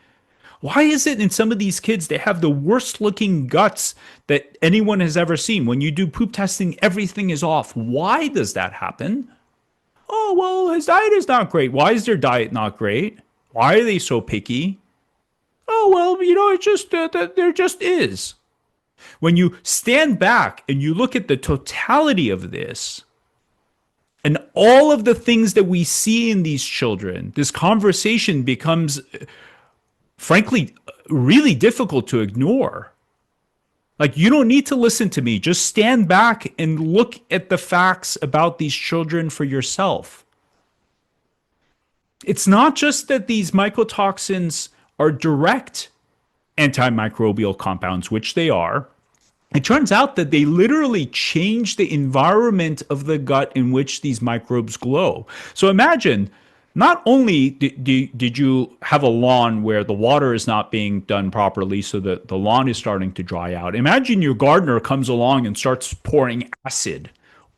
Why is it in some of these kids they have the worst looking guts that anyone has ever seen? When you do poop testing, everything is off. Why does that happen? Oh, well, his diet is not great. Why is their diet not great? Why are they so picky? Oh, well, it just, there just is. When you stand back and you look at the totality of this and all of the things that we see in these children, this conversation becomes, frankly, really difficult to ignore. Like, you don't need to listen to me. Just stand back and look at the facts about these children for yourself. It's not just that these mycotoxins are direct antimicrobial compounds, which they are. It turns out that they literally change the environment of the gut in which these microbes grow. So imagine, not only did you have a lawn where the water is not being done properly so that the lawn is starting to dry out. Imagine your gardener comes along and starts pouring acid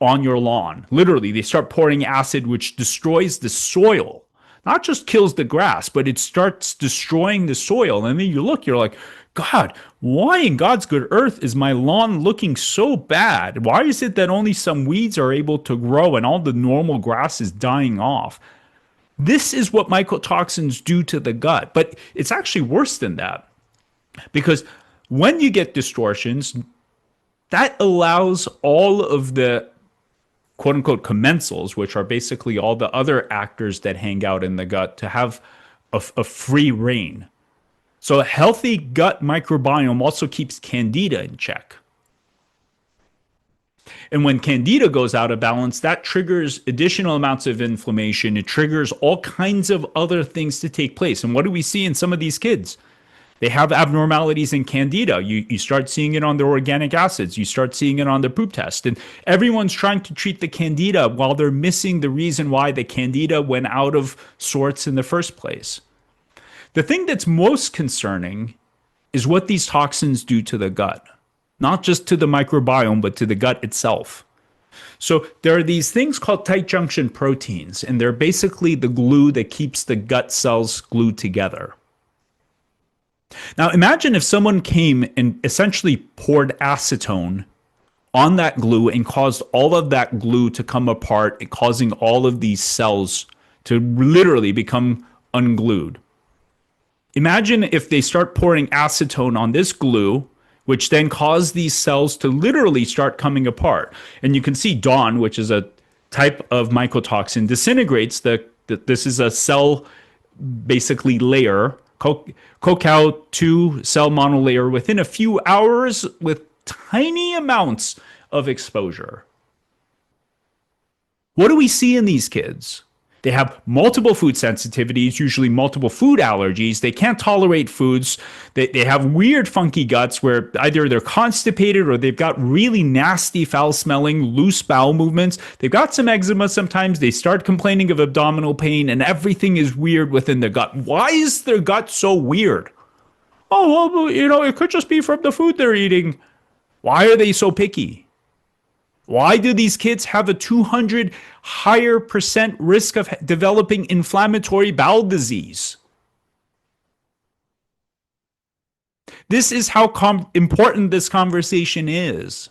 on your lawn. Literally, they start pouring acid, which destroys the soil. Not just kills the grass, but it starts destroying the soil. And then you look, you're like, God, why in God's good earth is my lawn looking so bad? Why is it that only some weeds are able to grow and all the normal grass is dying off? This is what mycotoxins do to the gut, but it's actually worse than that. Because when you get distortions, that allows all of the quote unquote commensals, which are basically all the other actors that hang out in the gut, to have a free reign. So a healthy gut microbiome also keeps candida in check. And when candida goes out of balance, that triggers additional amounts of inflammation. It triggers all kinds of other things to take place. And what do we see in some of these kids? They have abnormalities in candida. You start seeing it on their organic acids. You start seeing it on their poop test. And everyone's trying to treat the candida while they're missing the reason why the candida went out of sorts in the first place. The thing that's most concerning is what these toxins do to the gut. Not just to the microbiome, but to the gut itself. So there are these things called tight junction proteins, and they're basically the glue that keeps the gut cells glued together. Now imagine if someone came and essentially poured acetone on that glue and caused all of that glue to come apart, causing all of these cells to literally become unglued. Imagine if they start pouring acetone on this glue, which then cause these cells to literally start coming apart. And you can see DAWN, which is a type of mycotoxin, disintegrates this is a cell basically layer, CoCal2 cell monolayer within a few hours with tiny amounts of exposure. What do we see in these kids? They have multiple food sensitivities, usually multiple food allergies. They can't tolerate foods. They have weird, funky guts where either they're constipated or they've got really nasty, foul-smelling, loose bowel movements. They've got some eczema sometimes. They start complaining of abdominal pain, and everything is weird within their gut. Why is their gut so weird? Oh, well, it could just be from the food they're eating. Why are they so picky? Why do these kids have a 200 higher percent risk of developing inflammatory bowel disease? This is how important this conversation is.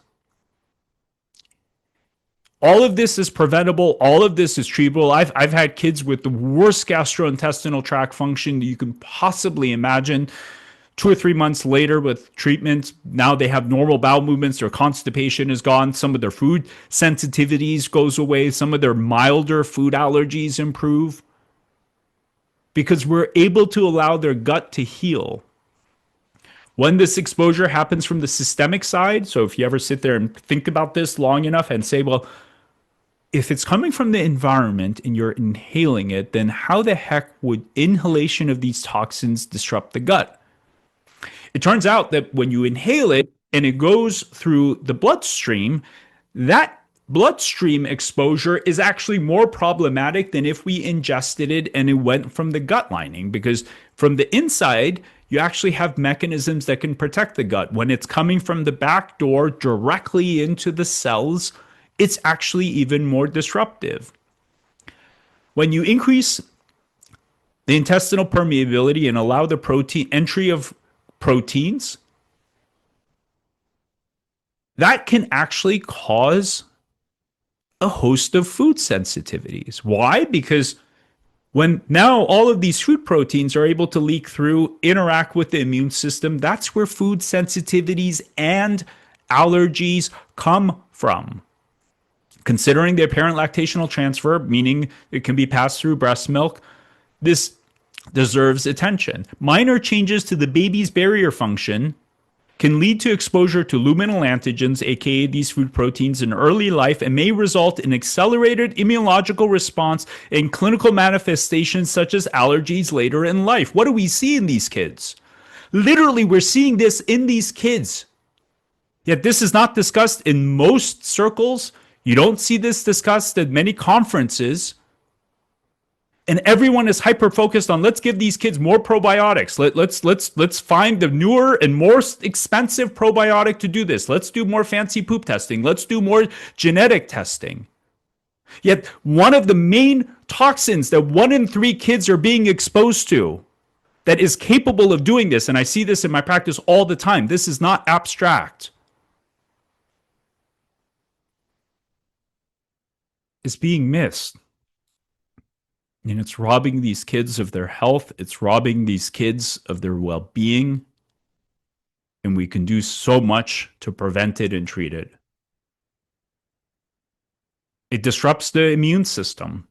All of this is preventable. All of this is treatable. I've had kids with the worst gastrointestinal tract function you can possibly imagine. 2 or 3 months later, with treatment, now they have normal bowel movements. Their constipation is gone. Some of their food sensitivities goes away. Some of their milder food allergies improve because we're able to allow their gut to heal. When this exposure happens from the systemic side, so if you ever sit there and think about this long enough and say, well, if it's coming from the environment and you're inhaling it, then how the heck would inhalation of these toxins disrupt the gut? It turns out that when you inhale it and it goes through the bloodstream, that bloodstream exposure is actually more problematic than if we ingested it and it went from the gut lining, because from the inside, you actually have mechanisms that can protect the gut. When it's coming from the back door directly into the cells, it's actually even more disruptive. When you increase the intestinal permeability and allow the protein entry of proteins, that can actually cause a host of food sensitivities. Why? Because when now all of these food proteins are able to leak through, interact with the immune system, that's where food sensitivities and allergies come from. Considering the apparent lactational transfer, meaning it can be passed through breast milk, this deserves attention. Minor changes to the baby's barrier function can lead to exposure to luminal antigens, aka these food proteins, in early life and may result in accelerated immunological response and clinical manifestations such as allergies later in life. What do we see in these kids? Literally, we're seeing this in these kids. Yet this is not discussed in most circles. You don't see this discussed at many conferences. And everyone is hyper focused on let's give these kids more probiotics. Let's find the newer and more expensive probiotic to do this. Let's do more fancy poop testing. Let's do more genetic testing. Yet one of the main toxins that 1 in 3 kids are being exposed to that is capable of doing this, and I see this in my practice all the time. This is not abstract. Is being missed. And it's robbing these kids of their health. It's robbing these kids of their well-being. And we can do so much to prevent it and treat it. It disrupts the immune system.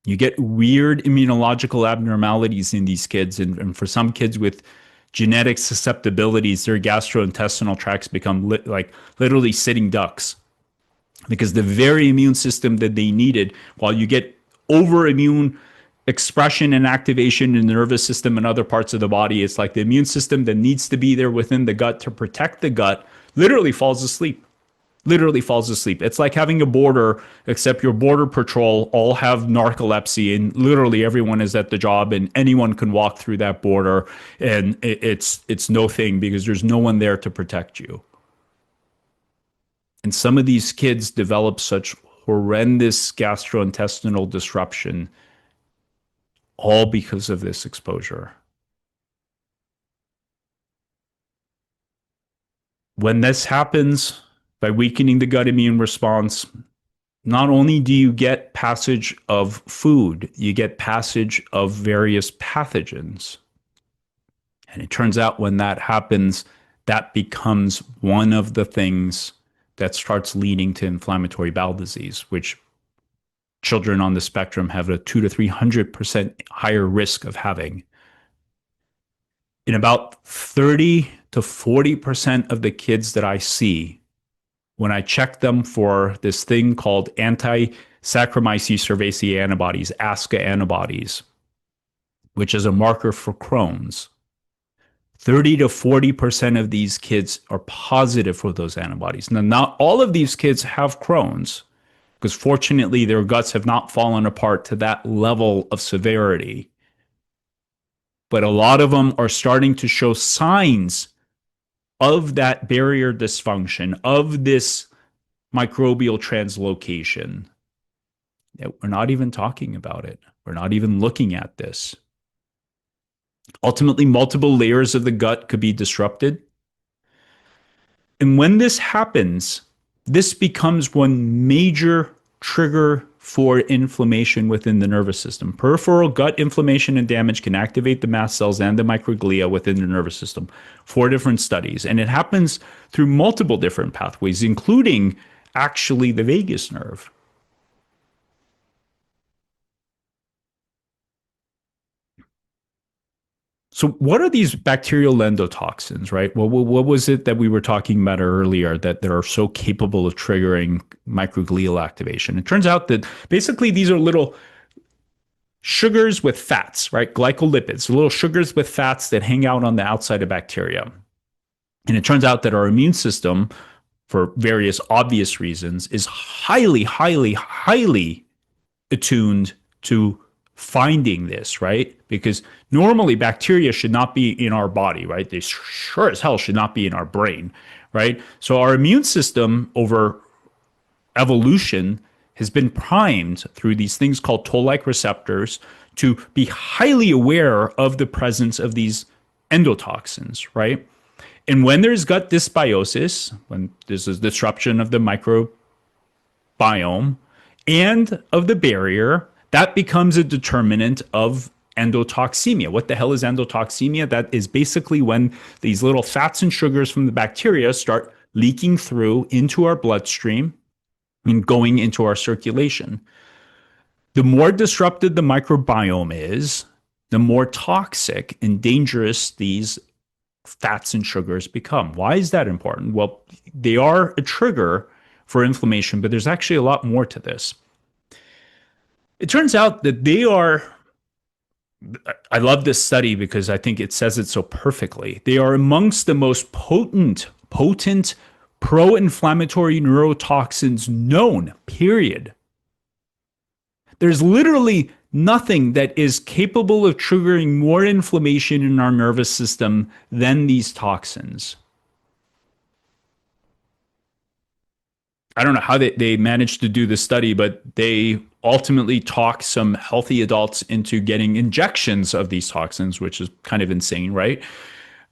You get weird immunological abnormalities in these kids. And for some kids with genetic susceptibilities, their gastrointestinal tracts become literally sitting ducks. Because the very immune system that they needed, while you get over immune expression and activation in the nervous system and other parts of the body, it's like the immune system that needs to be there within the gut to protect the gut literally falls asleep. Literally falls asleep. It's like having a border, except your border patrol all have narcolepsy and literally everyone is at the job and anyone can walk through that border and it's no thing because there's no one there to protect you. And some of these kids develop such horrendous gastrointestinal disruption, all because of this exposure. When this happens, by weakening the gut immune response, not only do you get passage of food, you get passage of various pathogens. And it turns out when that happens, that becomes one of the things that starts leading to inflammatory bowel disease, which children on the spectrum have a 200 to 300% higher risk of having. In about 30 to 40% of the kids that I see, when I check them for this thing called anti-Saccharomyces cerevisiae antibodies, ASCA antibodies, which is a marker for Crohn's, 30 to 40% of these kids are positive for those antibodies. Now, not all of these kids have Crohn's, because fortunately their guts have not fallen apart to that level of severity. But a lot of them are starting to show signs of that barrier dysfunction, of this microbial translocation. We're not even talking about it. We're not even looking at this. Ultimately, multiple layers of the gut could be disrupted. And when this happens, This becomes one major trigger for inflammation within the nervous system. Peripheral gut inflammation and damage can activate the mast cells and the microglia within the nervous system. 4 different studies. And it happens through multiple different pathways, including actually the vagus nerve. So, what are these bacterial endotoxins, right? Well, what was it that we were talking about earlier that are so capable of triggering microglial activation? It turns out that basically these are little sugars with fats, right? Glycolipids, little sugars with fats that hang out on the outside of bacteria. And it turns out that our immune system, for various obvious reasons, is highly, highly, highly attuned to finding this, right? Because normally bacteria should not be in our body, right? They sure as hell should not be in our brain, right? So our immune system over evolution has been primed through these things called toll-like receptors to be highly aware of the presence of these endotoxins, right? And when there's gut dysbiosis, when there's a disruption of the microbiome and of the barrier, that becomes a determinant of endotoxemia. What the hell is endotoxemia? That is basically when these little fats and sugars from the bacteria start leaking through into our bloodstream and going into our circulation. The more disrupted the microbiome is, the more toxic and dangerous these fats and sugars become. Why is that important? Well, they are a trigger for inflammation, but there's actually a lot more to this. It turns out that they are, I love this study because I think it says it so perfectly. They are amongst the most potent pro-inflammatory neurotoxins known, period. There's literally nothing that is capable of triggering more inflammation in our nervous system than these toxins. I don't know how they managed to do this study, but they ultimately talk some healthy adults into getting injections of these toxins, which is kind of insane, right?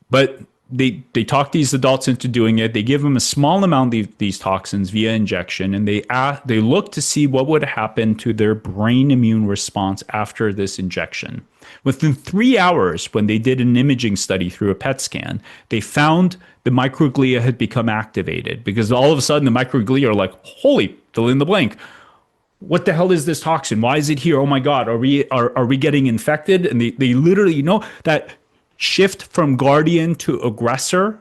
But they talk these adults into doing it. They give them a small amount of these toxins via injection, and they look to see what would happen to their brain immune response after this injection. Within 3 hours, when they did an imaging study through a PET scan, they found the microglia had become activated because all of a sudden the microglia are like, holy, fill in the blank. What the hell is this toxin? Why is it here? Oh my God, are we getting infected? And they literally, that shift from guardian to aggressor,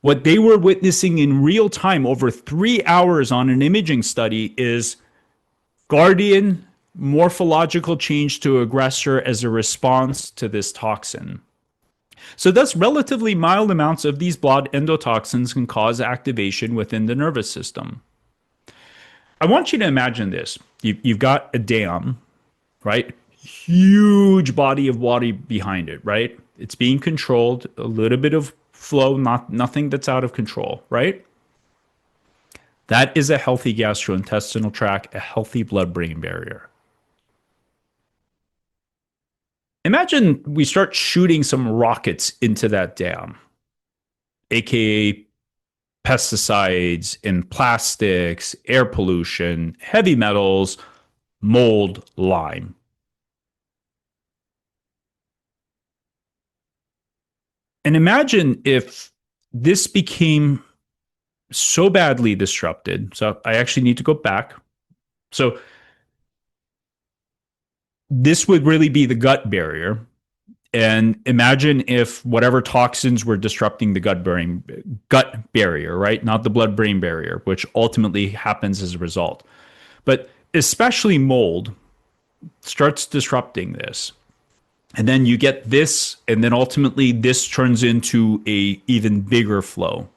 what they were witnessing in real time over 3 hours on an imaging study is guardian morphological change to aggressor as a response to this toxin. So thus relatively mild amounts of these blood endotoxins can cause activation within the nervous system. I want you to imagine this. You've got a dam, right? Huge body of water behind it, right? It's being controlled, a little bit of flow, nothing that's out of control, right? That is a healthy gastrointestinal tract, a healthy blood-brain barrier. Imagine we start shooting some rockets into that dam, aka pesticides and plastics, air pollution, heavy metals, mold, lime. And imagine if this became so badly disrupted. So I actually need to go back. So this would really be the gut barrier. And imagine if whatever toxins were disrupting the gut barrier, right? Not the blood-brain barrier, which ultimately happens as a result. But especially mold starts disrupting this. And then you get this, and then ultimately this turns into a even bigger flow.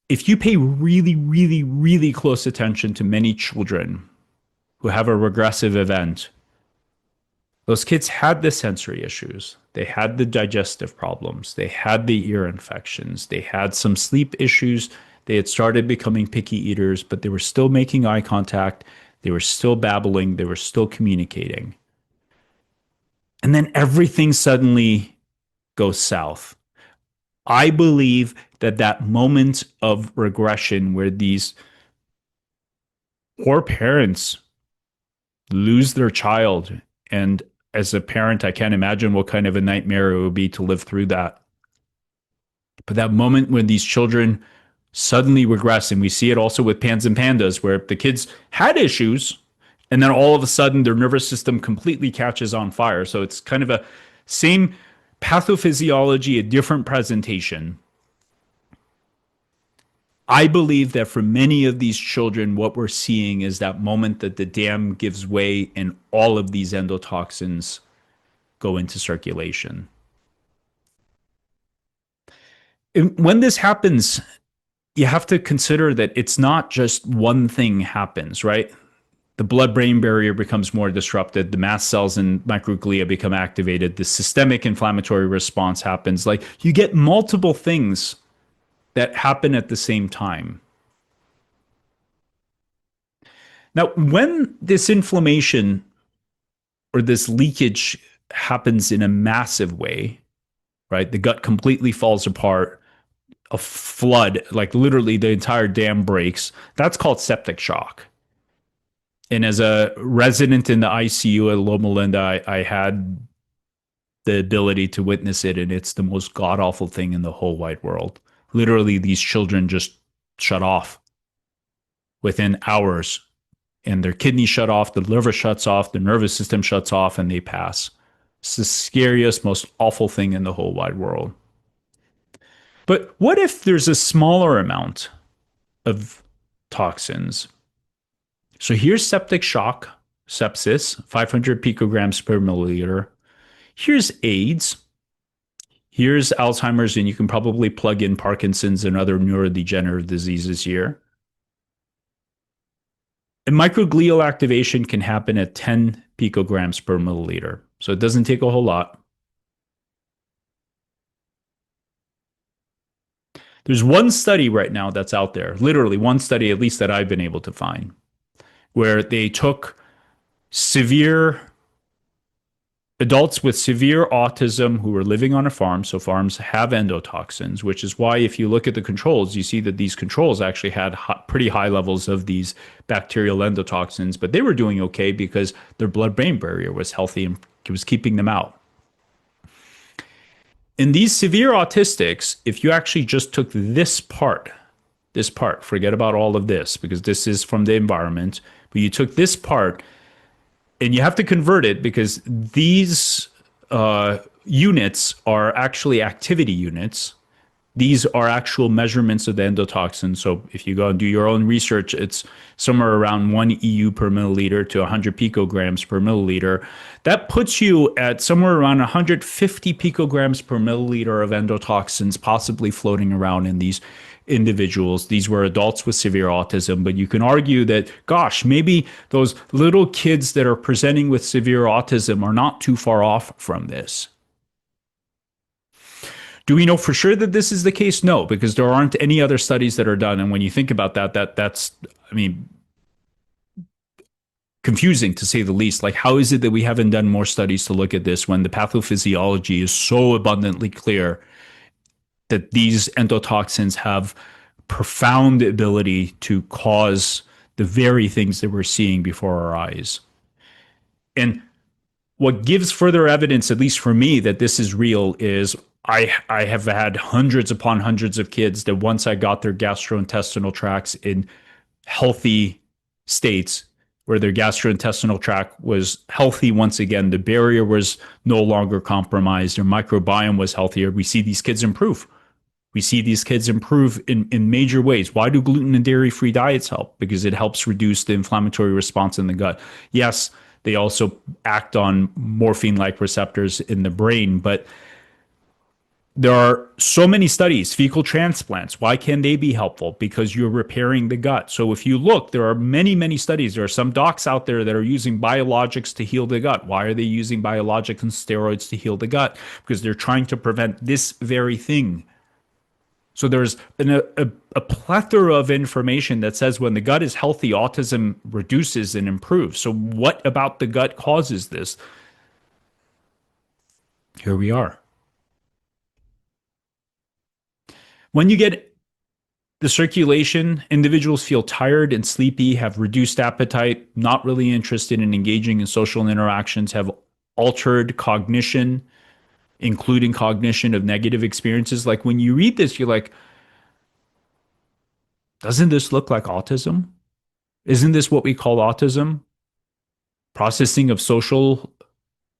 If you pay really, really, really close attention to many children who have a regressive event, those kids had the sensory issues. They had the digestive problems. They had the ear infections. They had some sleep issues. They had started becoming picky eaters, but they were still making eye contact. They were still babbling. They were still communicating. And then everything suddenly goes south. I believe that moment of regression where these poor parents lose their child, and as a parent, I can't imagine what kind of a nightmare it would be to live through that. But that moment when these children suddenly regress, and we see it also with pans and pandas, where the kids had issues, and then all of a sudden their nervous system completely catches on fire. So it's kind of a same pathophysiology, a different presentation. I believe that for many of these children, what we're seeing is that moment that the dam gives way and all of these endotoxins go into circulation. And when this happens, you have to consider that it's not just one thing happens, right? The blood-brain barrier becomes more disrupted. The mast cells and microglia become activated. The systemic inflammatory response happens. Like you get multiple things that happen at the same time. Now, when this inflammation or this leakage happens in a massive way, right? The gut completely falls apart, a flood, like literally the entire dam breaks. That's called septic shock. And as a resident in the ICU at Loma Linda, I had the ability to witness it, and it's the most god awful thing in the whole wide world. Literally, these children just shut off within hours, and their kidney shut off, the liver shuts off, the nervous system shuts off, and they pass. It's the scariest, most awful thing in the whole wide world. But what if there's a smaller amount of toxins? So here's septic shock, sepsis, 500 picograms per milliliter. Here's AIDS. Here's Alzheimer's, and you can probably plug in Parkinson's and other neurodegenerative diseases here. And microglial activation can happen at 10 picograms per milliliter. So it doesn't take a whole lot. There's one study right now that's out there, literally one study, at least that I've been able to find, where they took severe adults with severe autism who were living on a farm. So farms have endotoxins, which is why if you look at the controls, you see that these controls actually had pretty high levels of these bacterial endotoxins, but they were doing okay because their blood-brain barrier was healthy and it was keeping them out. In these severe autistics, if you actually just took this part, forget about all of this because this is from the environment, but you took this part and you have to convert it because these units are actually activity units. These are actual measurements of the endotoxin. So if you go and do your own research, it's somewhere around 1 EU per milliliter to 100 picograms per milliliter. That puts you at somewhere around 150 picograms per milliliter of endotoxins possibly floating around in these individuals. These were adults with severe autism, but you can argue that, gosh, maybe those little kids that are presenting with severe autism are not too far off from this. Do we know for sure that this is the case? No, because there aren't any other studies that are done. And when you think about that's, I mean, confusing to say the least. Like, how is it that we haven't done more studies to look at this when the pathophysiology is so abundantly clear that these endotoxins have profound ability to cause the very things that we're seeing before our eyes? And what gives further evidence, at least for me, that this is real is I have had hundreds upon hundreds of kids that once I got their gastrointestinal tracts in healthy states, where their gastrointestinal tract was healthy once again, the barrier was no longer compromised, their microbiome was healthier, we see these kids improve. We see these kids improve in major ways. Why do gluten and dairy-free diets help? Because it helps reduce the inflammatory response in the gut. Yes, they also act on morphine-like receptors in the brain, but there are so many studies, fecal transplants. Why can they be helpful? Because you're repairing the gut. So if you look, there are many, many studies. There are some docs out there that are using biologics to heal the gut. Why are they using biologics and steroids to heal the gut? Because they're trying to prevent this very thing. So there's a plethora of information that says when the gut is healthy, autism reduces and improves. So what about the gut causes this? Here we are. When you get the circulation, individuals feel tired and sleepy, have reduced appetite, not really interested in engaging in social interactions, have altered cognition, including cognition of negative experiences. Like when you read this, you're like, doesn't this look like autism? Isn't this what we call autism? Processing of social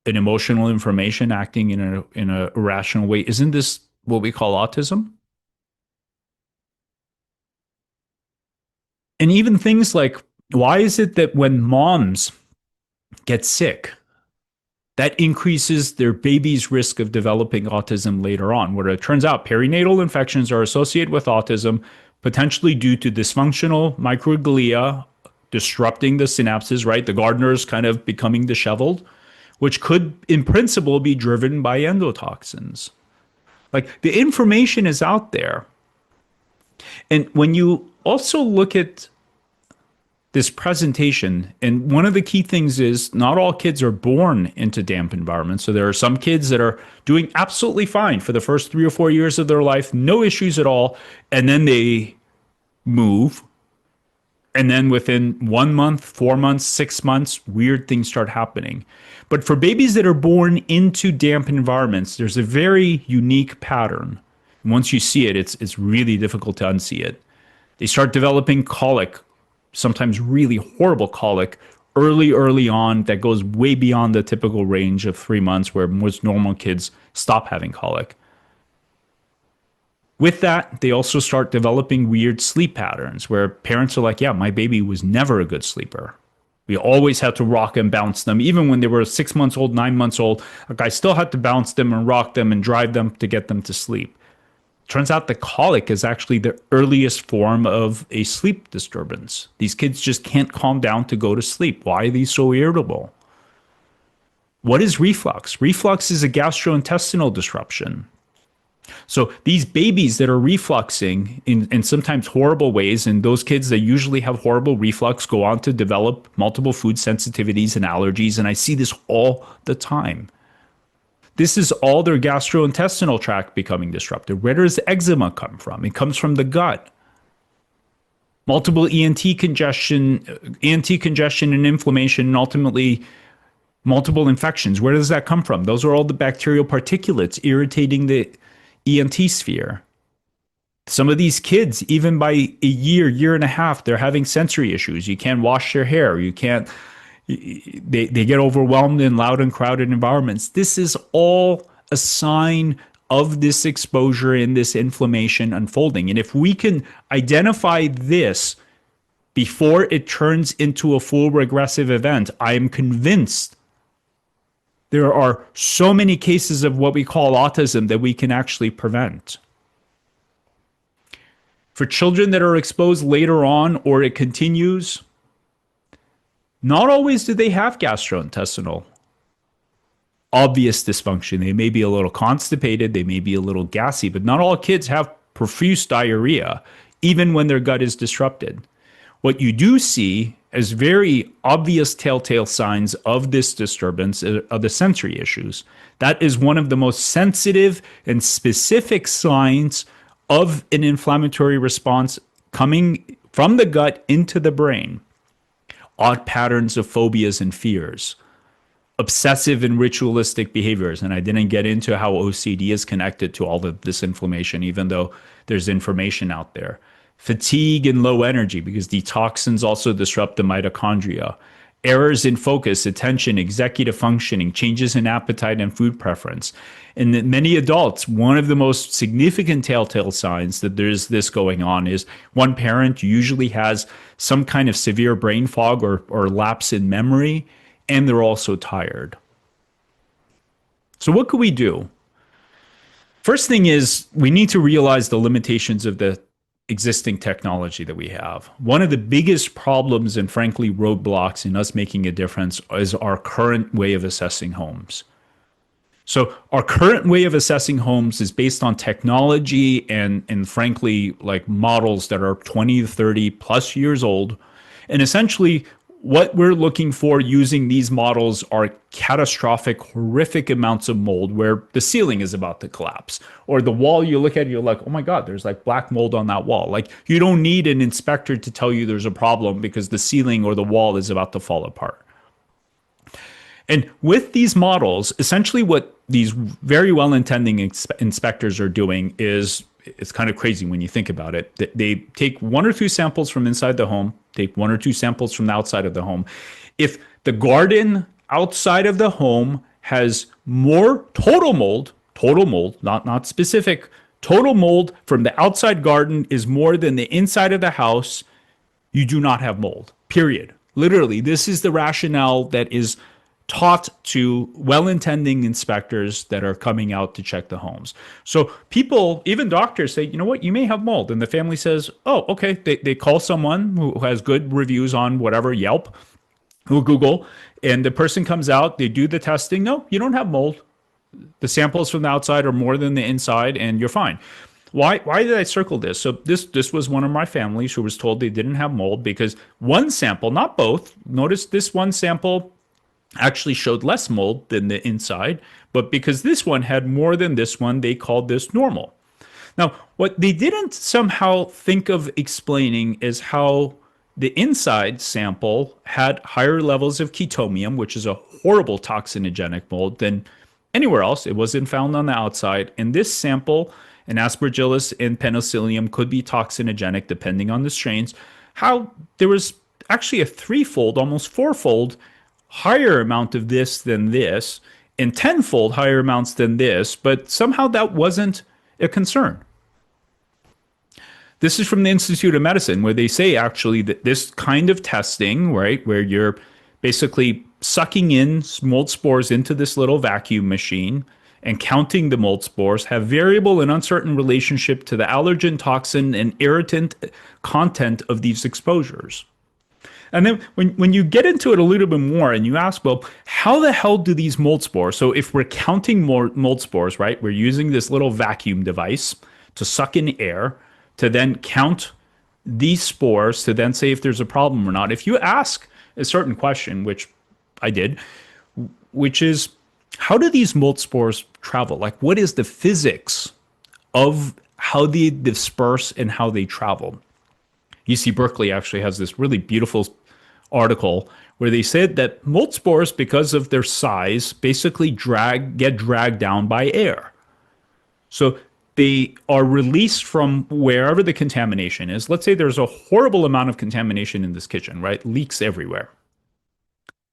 and emotional information, acting in a irrational way. Isn't this what we call autism? And even things like, why is it that when moms get sick, that increases their baby's risk of developing autism later on, where it turns out perinatal infections are associated with autism, potentially due to dysfunctional microglia disrupting the synapses, right? The gardeners kind of becoming disheveled, which could, in principle, be driven by endotoxins. Like the information is out there. And when you also look at this presentation, and one of the key things is not all kids are born into damp environments. So there are some kids that are doing absolutely fine for the first 3 or 4 years of their life, no issues at all. And then they move. And then within 1 month, 4 months, 6 months, weird things start happening. But for babies that are born into damp environments, there's a very unique pattern. Once you see it, it's really difficult to unsee it. They start developing colic, sometimes really horrible colic, early on, that goes way beyond the typical range of 3 months where most normal kids stop having colic. With that, they also start developing weird sleep patterns where parents are like, yeah, my baby was never a good sleeper. We always had to rock and bounce them. Even when they were 6 months old, 9 months old, like I still had to bounce them and rock them and drive them to get them to sleep. Turns out the colic is actually the earliest form of a sleep disturbance. These kids just can't calm down to go to sleep. Why are these so irritable? What is reflux? Reflux is a gastrointestinal disruption. So these babies that are refluxing in sometimes horrible ways, and those kids that usually have horrible reflux go on to develop multiple food sensitivities and allergies, and I see this all the time. This is all their gastrointestinal tract becoming disrupted. Where does eczema come from? It comes from the gut. Multiple ENT congestion and inflammation, and ultimately multiple infections. Where does that come from? Those are all the bacterial particulates irritating the ENT sphere. Some of these kids, even by a year and a half, they're having sensory issues. You can't wash their hair. You can't. They get overwhelmed in loud and crowded environments. This is all a sign of this exposure and this inflammation unfolding. And if we can identify this before it turns into a full regressive event, I am convinced there are so many cases of what we call autism that we can actually prevent. For children that are exposed later on or it continues, not always do they have gastrointestinal obvious dysfunction. They may be a little constipated, they may be a little gassy, but not all kids have profuse diarrhea, even when their gut is disrupted. What you do see as very obvious telltale signs of this disturbance are the sensory issues. That is one of the most sensitive and specific signs of an inflammatory response coming from the gut into the brain. Odd patterns of phobias and fears, obsessive and ritualistic behaviors. And I didn't get into how OCD is connected to all of this inflammation, even though there's information out there. Fatigue and low energy, because the toxins also disrupt the mitochondria. Errors in focus, attention, executive functioning, changes in appetite and food preference. In many adults, one of the most significant telltale signs that there's this going on is one parent usually has some kind of severe brain fog or lapse in memory, and they're also tired. So what could we do? First thing is we need to realize the limitations of the existing technology that we have. One of the biggest problems and frankly roadblocks in us making a difference is our current way of assessing homes. So our current way of assessing homes is based on technology and frankly like models that are 20 to 30 plus years old. And essentially What we're looking for using these models are catastrophic, horrific amounts of mold where the ceiling is about to collapse, or the wall you look at, you're like, oh my God, there's like black mold on that wall. Like you don't need an inspector to tell you there's a problem because the ceiling or the wall is about to fall apart. And with these models, essentially what these very well-intending inspectors are doing is, it's kind of crazy when you think about it. They take one or two samples from inside the home, take one or two samples from the outside of the home. If the garden outside of the home has more total mold, not specific, total mold from the outside garden is more than the inside of the house, you do not have mold, period. Literally, this is the rationale that is taught to well-intending inspectors that are coming out to check the homes. So people, even doctors say, you know what, you may have mold. And the family says, oh, okay. They call someone who has good reviews on whatever, Yelp or Google, and the person comes out, they do the testing. No, you don't have mold. The samples from the outside are more than the inside and you're fine. Why did I circle this? So this was one of my families who was told they didn't have mold because one sample, not both, notice this one sample actually showed less mold than the inside, but because this one had more than this one, they called this normal. Now, what they didn't somehow think of explaining is how the inside sample had higher levels of chetomium, which is a horrible toxinogenic mold, than anywhere else. It wasn't found on the outside. And this sample, an Aspergillus and Penicillium, could be toxinogenic depending on the strains. How there was actually a threefold, almost fourfold higher amount of this than this, and tenfold higher amounts than this, but somehow that wasn't a concern. This is from the Institute of Medicine, where they say actually that this kind of testing, right, where you're basically sucking in mold spores into this little vacuum machine and counting the mold spores, have variable and uncertain relationship to the allergen, toxin, and irritant content of these exposures. And then when you get into it a little bit more and you ask, well, how the hell do these mold spores, so if we're counting more mold spores, right, we're using this little vacuum device to suck in air to then count these spores to then say if there's a problem or not. If you ask a certain question, which I did, which is, how do these mold spores travel? Like, what is the physics of how they disperse and how they travel? UC Berkeley actually has this really beautiful article where they said that mold spores, because of their size, basically get dragged down by air. So they are released from wherever the contamination is. Let's say there's a horrible amount of contamination in this kitchen, right? Leaks everywhere.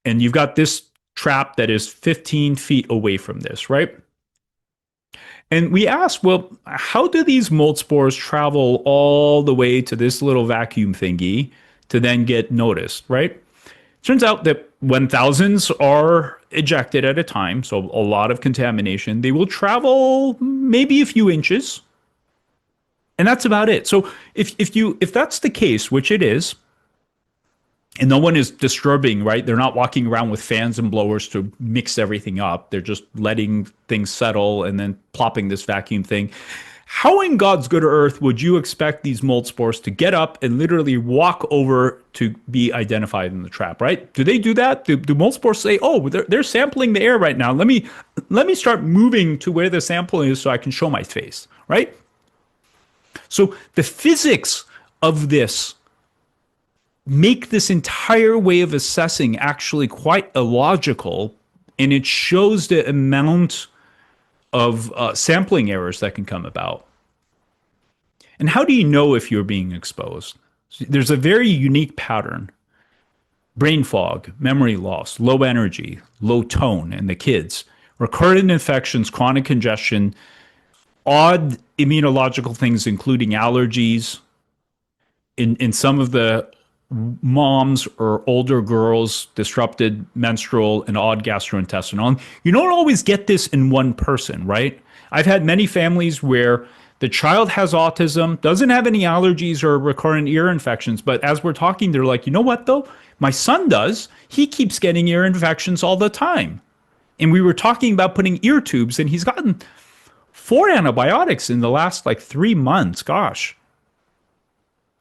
And you've got this trap that is 15 feet away from this, right? And we asked, well, how do these mold spores travel all the way to this little vacuum thingy to then get noticed, right? Turns out that when thousands are ejected at a time, so a lot of contamination, they will travel maybe a few inches. And that's about it. So if that's the case, which it is, and no one is disturbing, right? They're not walking around with fans and blowers to mix everything up. They're just letting things settle and then plopping this vacuum thing. How in God's good earth would you expect these mold spores to get up and literally walk over to be identified in the trap, right? Do they do that? Do mold spores say, oh, they're sampling the air right now. Let me start moving to where the sample is so I can show my face, right? So the physics of this make this entire way of assessing actually quite illogical, and it shows the amount of sampling errors that can come about. And how do you know if you're being exposed? There's a very unique pattern. Brain fog, memory loss, low energy, low tone in the kids, recurrent infections, chronic congestion, odd immunological things, including allergies. In some of the moms or older girls, disrupted menstrual and odd gastrointestinal. You don't always get this in one person, right? I've had many families where the child has autism, doesn't have any allergies or recurrent ear infections, but as we're talking, they're like, you know what though? My son does. He keeps getting ear infections all the time. And we were talking about putting ear tubes, and he's gotten 4 antibiotics in the last like 3 months. Gosh.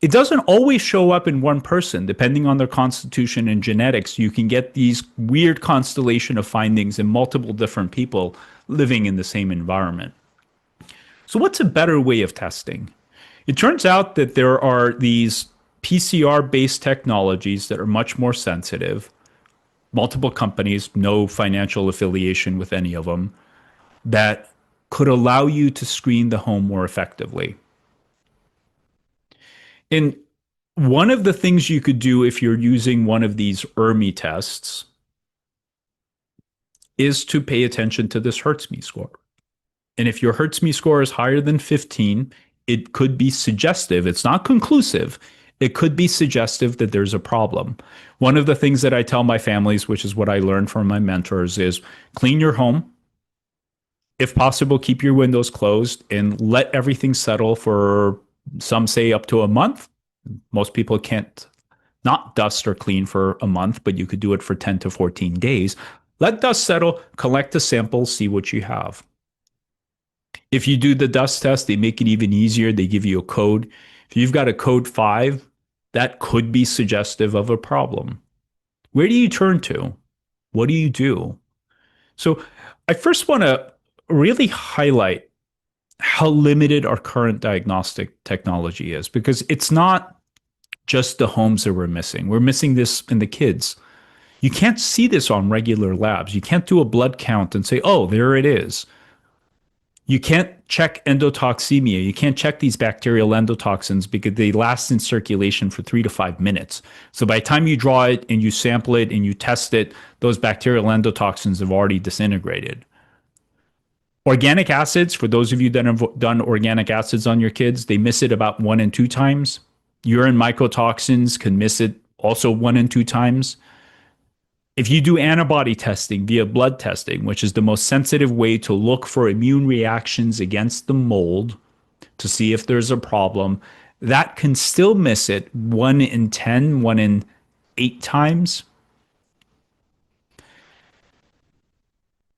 It doesn't always show up in one person. Depending on their constitution and genetics, you can get these weird constellation of findings in multiple different people living in the same environment. So, what's a better way of testing? It turns out that there are these PCR based technologies that are much more sensitive. Multiple companies, no financial affiliation with any of them, that could allow you to screen the home more effectively. And one of the things you could do if you're using one of these ERMI tests is to pay attention to this Hertz me score. And if your Hertz me score is higher than 15, it could be suggestive. It's not conclusive. It could be suggestive that there's a problem. One of the things that I tell my families, which is what I learned from my mentors, is clean your home. If possible, keep your windows closed and let everything settle for, some say, up to a month. Most people can't not dust or clean for a month, but you could do it for 10 to 14 days. Let dust settle, collect a sample, see what you have. If you do the dust test, they make it even easier. They give you a code. If you've got a code 5, that could be suggestive of a problem. Where do you turn to? What do you do? So I first want to really highlight how limited our current diagnostic technology is, because it's not just the homes that we're missing. We're missing this in the kids. You can't see this on regular labs. You can't do a blood count and say, oh, there it is. You can't check endotoxemia. You can't check these bacterial endotoxins because they last in circulation for 3 to 5 minutes. So by the time you draw it and you sample it and you test it, those bacterial endotoxins have already disintegrated. Organic acids, for those of you that have done organic acids on your kids, they miss it about 1 and 2 times. Urine mycotoxins can miss it also 1 and 2 times. If you do antibody testing via blood testing, which is the most sensitive way to look for immune reactions against the mold to see if there's a problem, that can still miss it 1 in 10, 1 in 8 times.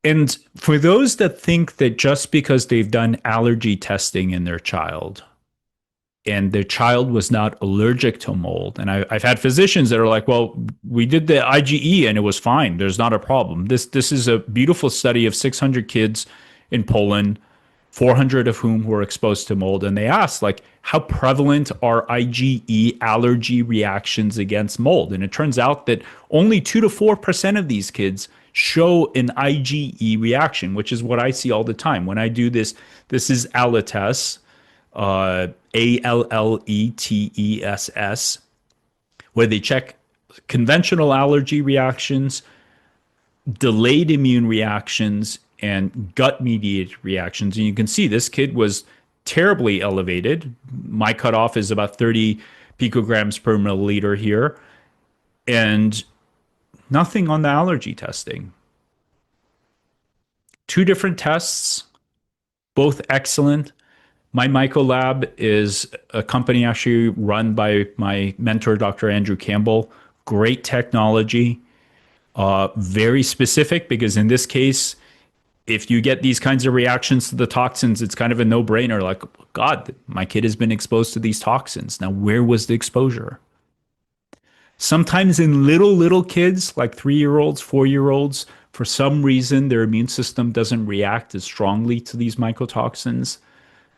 And for those that think that just because they've done allergy testing in their child and their child was not allergic to mold, and I've had physicians that are like, well, we did the IgE and it was fine. There's not a problem. This is a beautiful study of 600 kids in Poland, 400 of whom were exposed to mold. And they asked, like, how prevalent are IgE allergy reactions against mold? And it turns out that only 2 to 4% of these kids show an IgE reaction, which is what I see all the time. When I do this, this is Alletes, Allettes, where they check conventional allergy reactions, delayed immune reactions, and gut-mediated reactions. And you can see this kid was terribly elevated. My cutoff is about 30 picograms per milliliter here. And nothing on the allergy testing. 2 different tests, both excellent. My Mycolab is a company actually run by my mentor, Dr. Andrew Campbell. Great technology, very specific, because in this case, if you get these kinds of reactions to the toxins, it's kind of a no-brainer. Like, God, my kid has been exposed to these toxins. Now, where was the exposure? Sometimes in little kids, like 3-year-olds, 4-year-olds, for some reason, their immune system doesn't react as strongly to these mycotoxins.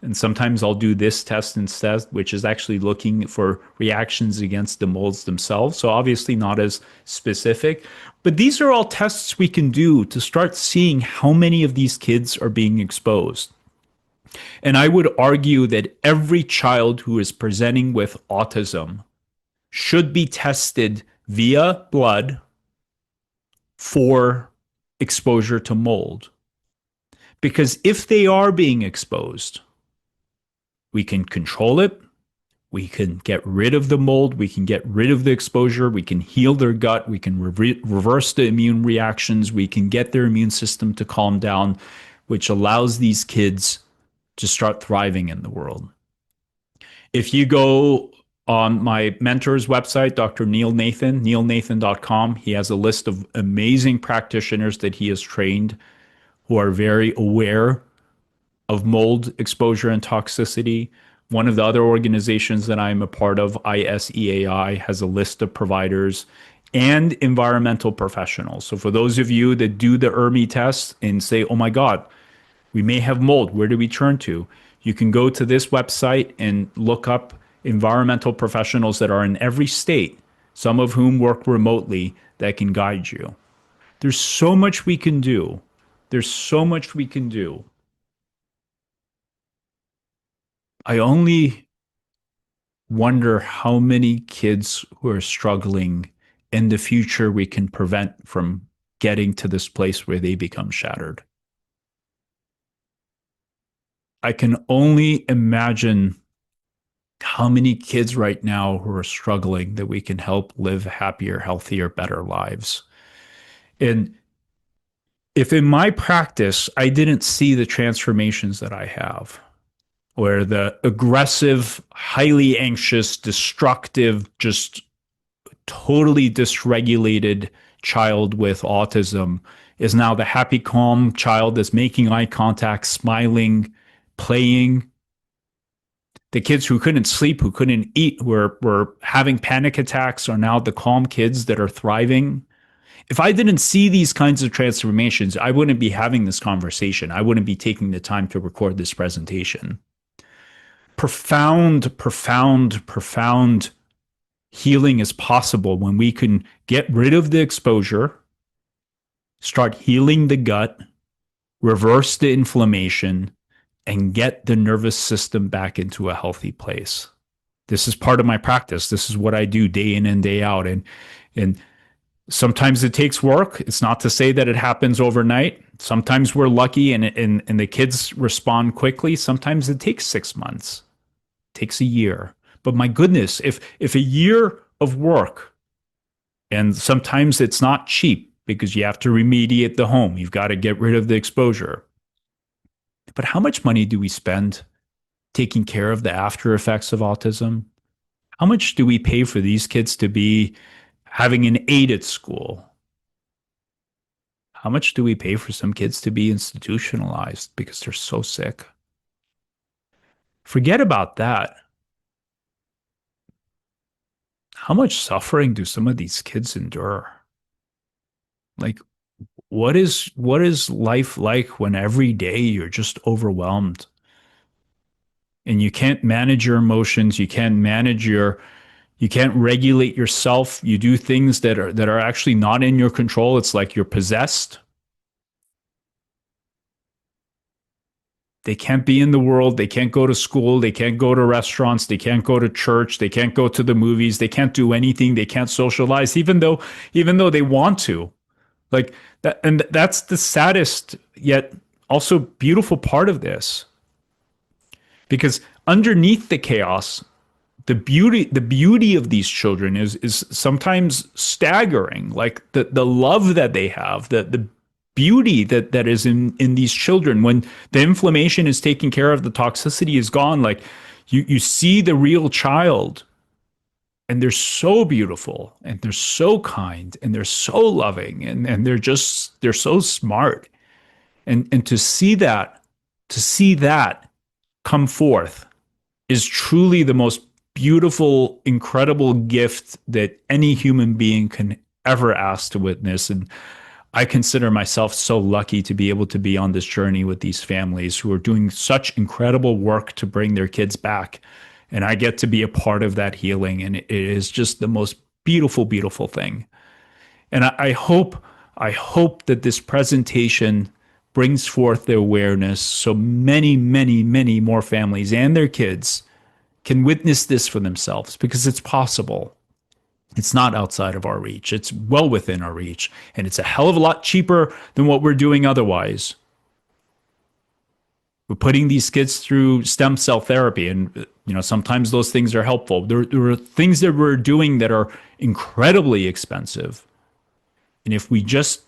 And sometimes I'll do this test instead, which is actually looking for reactions against the molds themselves. So obviously not as specific, but these are all tests we can do to start seeing how many of these kids are being exposed. And I would argue that every child who is presenting with autism should be tested via blood for exposure to mold. Because if they are being exposed, we can control it, we can get rid of the mold, we can get rid of the exposure, we can heal their gut, we can reverse the immune reactions, we can get their immune system to calm down, which allows these kids to start thriving in the world. If you go on my mentor's website, Dr. Neil Nathan, neilnathan.com, he has a list of amazing practitioners that he has trained who are very aware of mold exposure and toxicity. One of the other organizations that I'm a part of, ISEAI, has a list of providers and environmental professionals. So for those of you that do the ERMI test and say, oh my God, we may have mold, where do we turn to? You can go to this website and look up environmental professionals that are in every state, some of whom work remotely, that can guide you. There's so much we can do. There's so much we can do. I only wonder how many kids who are struggling in the future we can prevent from getting to this place where they become shattered. I can only imagine how many kids right now who are struggling that we can help live happier, healthier, better lives. And if in my practice I didn't see the transformations that I have, where the aggressive, highly anxious, destructive, just totally dysregulated child with autism is now the happy, calm child that's making eye contact, smiling, playing. The kids who couldn't sleep, who couldn't eat, were having panic attacks are now the calm kids that are thriving. If I didn't see these kinds of transformations, I wouldn't be having this conversation. I wouldn't be taking the time to record this presentation. Profound, profound, profound healing is possible when we can get rid of the exposure, start healing the gut, reverse the inflammation, and get the nervous system back into a healthy place. This is part of my practice. This is what I do day in and day out. And sometimes it takes work. It's not to say that it happens overnight. Sometimes we're lucky and the kids respond quickly. Sometimes it takes 6 months, it takes a year. But my goodness, if a year of work, and sometimes it's not cheap because you have to remediate the home, you've got to get rid of the exposure. But how much money do we spend taking care of the after effects of autism? How much do we pay for these kids to be having an aide at school? How much do we pay for some kids to be institutionalized because they're so sick? Forget about that. How much suffering do some of these kids endure? Like, what is life like when every day you're just overwhelmed and you can't manage your emotions, you can't regulate yourself, you do things that are actually not in your control. It's like you're possessed. They can't be in the world, they can't go to school, they can't go to restaurants, they can't go to church, they can't go to the movies, they can't do anything, they can't socialize even though they want to. Like that, and that's the saddest yet also beautiful part of this. Because underneath the chaos, the beauty of these children is sometimes staggering. Like the love that they have, the beauty that is in these children when the inflammation is taken care of, the toxicity is gone. Like you see the real child, and they're so beautiful and they're so kind and they're so loving and they're so smart. And to see that come forth is truly the most beautiful, incredible gift that any human being can ever ask to witness. And I consider myself so lucky to be able to be on this journey with these families who are doing such incredible work to bring their kids back. And I get to be a part of that healing. And it is just the most beautiful, beautiful thing. And I hope that this presentation brings forth the awareness so many, many, many more families and their kids can witness this for themselves, because it's possible. It's not outside of our reach. It's well within our reach. And it's a hell of a lot cheaper than what we're doing otherwise. We're putting these kids through stem cell therapy, and sometimes those things are helpful. There are things that we're doing that are incredibly expensive. And if we just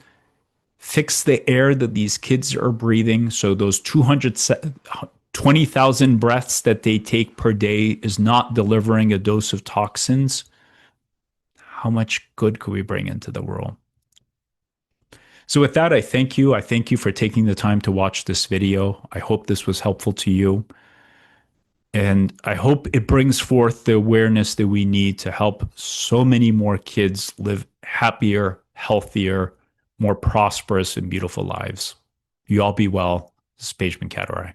fix the air that these kids are breathing, so those 220,000 breaths that they take per day is not delivering a dose of toxins, how much good could we bring into the world? So with that, I thank you. I thank you for taking the time to watch this video. I hope this was helpful to you. And I hope it brings forth the awareness that we need to help so many more kids live happier, healthier, more prosperous, and beautiful lives. You all be well. This is Paige McCadory.